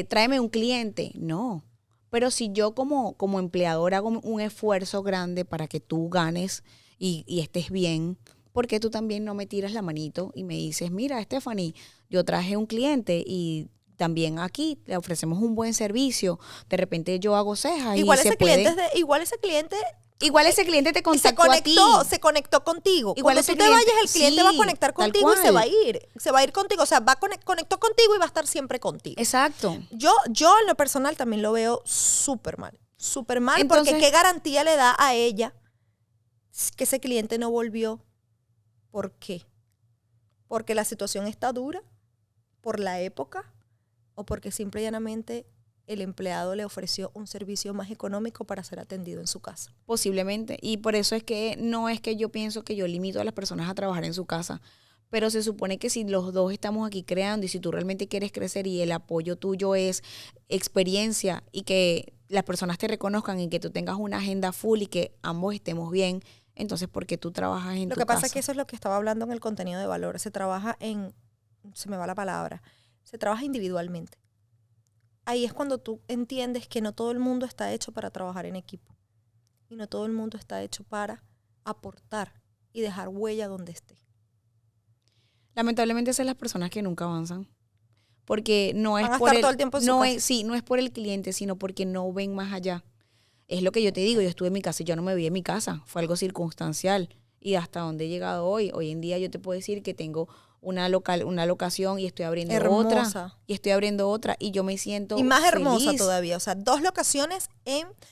tráeme un cliente. No. Pero si yo como empleador hago un esfuerzo grande para que tú ganes y estés bien, ¿por qué tú también no me tiras la manito y me dices, mira, Stephanie, yo traje un cliente y también aquí le ofrecemos un buen servicio, de repente yo hago cejas Igual y ese se puede... Igual ese cliente te contactó a ti. se conectó contigo. Igual Cuando ese tú te vayas, el cliente sí, va a conectar tal contigo y se cual. va a ir. Se va a ir contigo. O sea, conectó contigo y va a estar siempre contigo. Exacto. Yo en lo personal también lo veo súper mal. Súper mal. Entonces, porque ¿qué garantía le da a ella que ese cliente no volvió? ¿Por qué? Porque la situación está dura, por la época, o porque simple y llanamente el empleado le ofreció un servicio más económico para ser atendido en su casa. Posiblemente. Y por eso es que no es que yo pienso que yo limito a las personas a trabajar en su casa. Pero se supone que si los dos estamos aquí creando y si tú realmente quieres crecer y el apoyo tuyo es experiencia y que las personas te reconozcan y que tú tengas una agenda full y que ambos estemos bien, entonces ¿por qué tú trabajas en tu casa? Lo que pasa es que eso es lo que estaba hablando en el contenido de valor. Se trabaja se me va la palabra, se trabaja individualmente. Ahí es cuando tú entiendes que no todo el mundo está hecho para trabajar en equipo. Y no todo el mundo está hecho para aportar y dejar huella donde esté. Lamentablemente son las personas que nunca avanzan. Porque no es Van a por estar todo el tiempo en su casa. no es por el cliente, sino porque no ven más allá. Es lo que yo te digo, yo estuve en mi casa y yo no me vi en mi casa. Fue algo circunstancial. Y hasta donde he llegado hoy. Hoy en día yo te puedo decir que tengo una locación y estoy abriendo Hermosa. otra. Y yo me siento y más hermosa feliz. todavía. O sea, 2 locaciones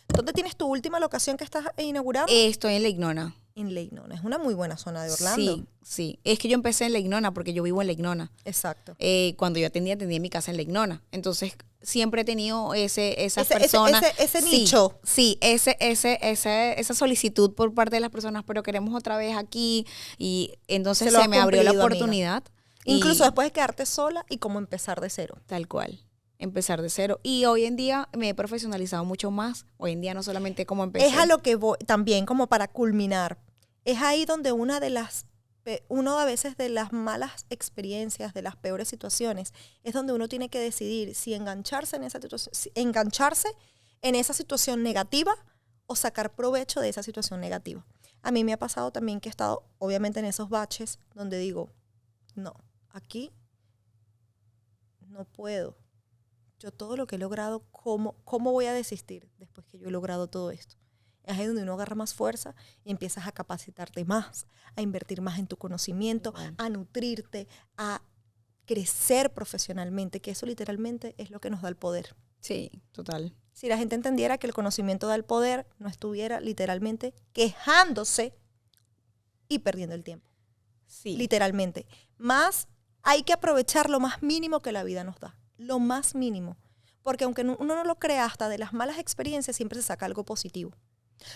¿Dónde tienes tu última locación que estás inaugurando? Estoy en La Ignona. En La Ignona. Es una muy buena zona de Orlando. Sí. Es que yo empecé en La Ignona porque yo vivo en La Ignona. Exacto. Cuando yo atendía mi casa en La Ignona. Entonces, siempre he tenido esa persona. Ese nicho. Sí, esa solicitud por parte de las personas, pero queremos otra vez aquí. Y entonces se me abrió la oportunidad. Incluso después de quedarte sola y como empezar de cero. Tal cual. Empezar de cero. Y hoy en día me he profesionalizado mucho más. Hoy en día no solamente como empecé. Es a lo que voy, también como para culminar. Es ahí donde uno a veces de las malas experiencias, de las peores situaciones, es donde uno tiene que decidir si engancharse en esa situación negativa o sacar provecho de esa situación negativa. A mí me ha pasado también que he estado, obviamente, en esos baches donde digo, no, aquí no puedo. Yo todo lo que he logrado, ¿cómo voy a desistir después que yo he logrado todo esto? Es ahí donde uno agarra más fuerza y empiezas a capacitarte más, a invertir más en tu conocimiento, a nutrirte, a crecer profesionalmente, que eso literalmente es lo que nos da el poder. Sí, total. Si la gente entendiera que el conocimiento da el poder, no estuviera literalmente quejándose y perdiendo el tiempo. Sí. Literalmente. Más hay que aprovechar lo más mínimo que la vida nos da. Lo más mínimo. Porque aunque uno no lo crea, hasta de las malas experiencias siempre se saca algo positivo.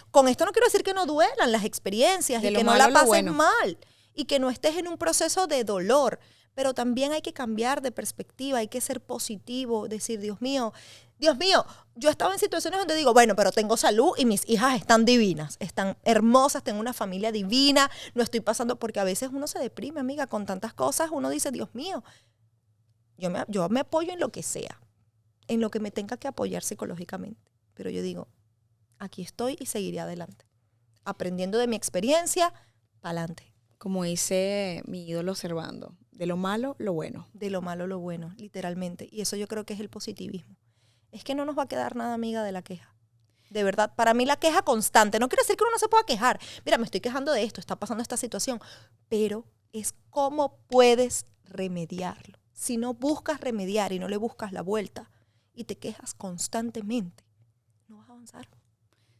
Con esto no quiero decir que no duelan las experiencias y que no la pases mal y que no estés en un proceso de dolor, pero también hay que cambiar de perspectiva, hay que ser positivo, decir, Dios mío, Dios mío, yo estaba en situaciones donde digo, bueno, pero tengo salud y mis hijas están divinas, están hermosas, tengo una familia divina, no estoy pasando, porque a veces uno se deprime, amiga, con tantas cosas, uno dice, Dios mío, yo me apoyo en lo que sea, en lo que me tenga que apoyar psicológicamente, pero yo digo, aquí estoy y seguiré adelante, aprendiendo de mi experiencia, para adelante. Como dice mi ídolo Servando, de lo malo, lo bueno. De lo malo, lo bueno, literalmente, y eso yo creo que es el positivismo. Es que no nos va a quedar nada, amiga, de la queja. De verdad, para mí la queja constante, no quiere decir que uno no se pueda quejar. Mira, me estoy quejando de esto, está pasando esta situación, pero es cómo puedes remediarlo. Si no buscas remediar y no le buscas la vuelta y te quejas constantemente, no vas a avanzar.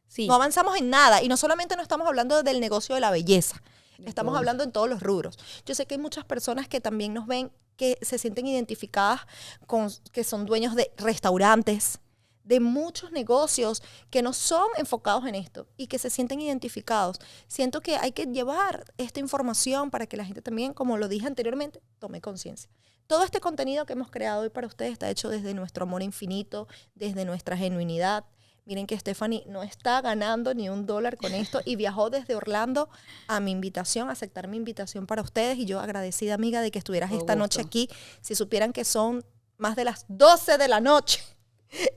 Sí. No avanzamos en nada, y no solamente no estamos hablando del negocio de la belleza, estamos todo. hablando en todos los rubros. Yo sé que hay muchas personas que también nos ven que se sienten identificadas con que son dueños de restaurantes, de muchos negocios que no son enfocados en esto y que se sienten identificados. Siento que hay que llevar esta información para que la gente también, como lo dije anteriormente, tome conciencia. Todo este contenido que hemos creado hoy para ustedes está hecho desde nuestro amor infinito, desde nuestra genuinidad. Miren que Stephanie no está ganando ni $1 con esto y viajó desde Orlando a mi invitación, a aceptar mi invitación para ustedes, y yo agradecida, amiga, de que estuvieras Todo esta gusto. noche aquí. Si supieran que son más de las 12 de la noche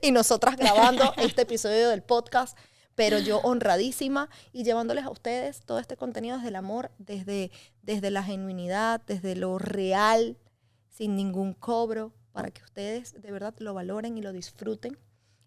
y nosotras grabando este episodio del podcast, pero yo honradísima y llevándoles a ustedes todo este contenido desde el amor, desde la genuinidad, desde lo real, sin ningún cobro, para que ustedes de verdad lo valoren y lo disfruten.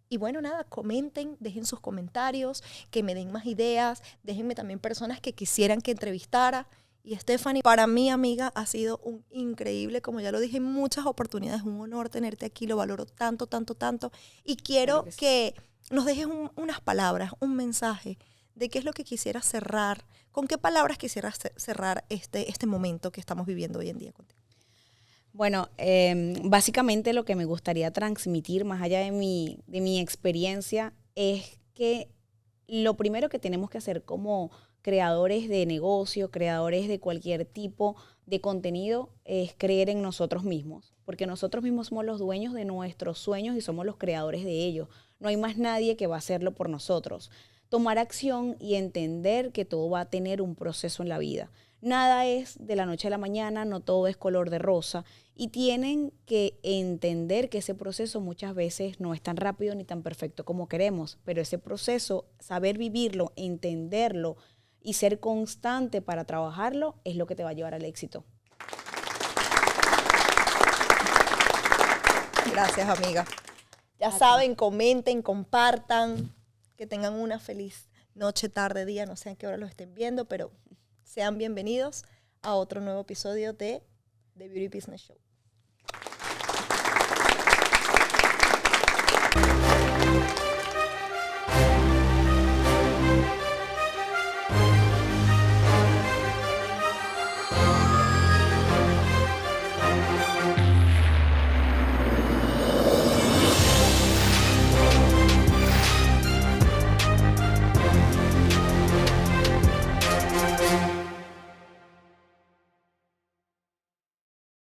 Y bueno, nada, comenten, dejen sus comentarios, que me den más ideas, déjenme también personas que quisieran que entrevistara. Y Stephanie, para mí, amiga, ha sido un increíble, como ya lo dije en muchas oportunidades, un honor tenerte aquí, lo valoro tanto, tanto, tanto. Y quiero Claro que sí. que nos dejes unas palabras, un mensaje de qué es lo que quisieras cerrar, con qué palabras quisieras cerrar este momento que estamos viviendo hoy en día contigo. Bueno, básicamente lo que me gustaría transmitir, más allá de mi experiencia, es que lo primero que tenemos que hacer como creadores de negocio, creadores de cualquier tipo de contenido, es creer en nosotros mismos, porque nosotros mismos somos los dueños de nuestros sueños y somos los creadores de ellos. No hay más nadie que va a hacerlo por nosotros. Tomar acción y entender que todo va a tener un proceso en la vida. Nada es de la noche a la mañana, no todo es color de rosa, y tienen que entender que ese proceso muchas veces no es tan rápido ni tan perfecto como queremos, pero ese proceso, saber vivirlo, entenderlo y ser constante para trabajarlo es lo que te va a llevar al éxito. Gracias, amiga. Ya saben, comenten, compartan, que tengan una feliz noche, tarde, día, no sé a qué hora lo estén viendo, pero sean bienvenidos a otro nuevo episodio de The Beauty Business Show.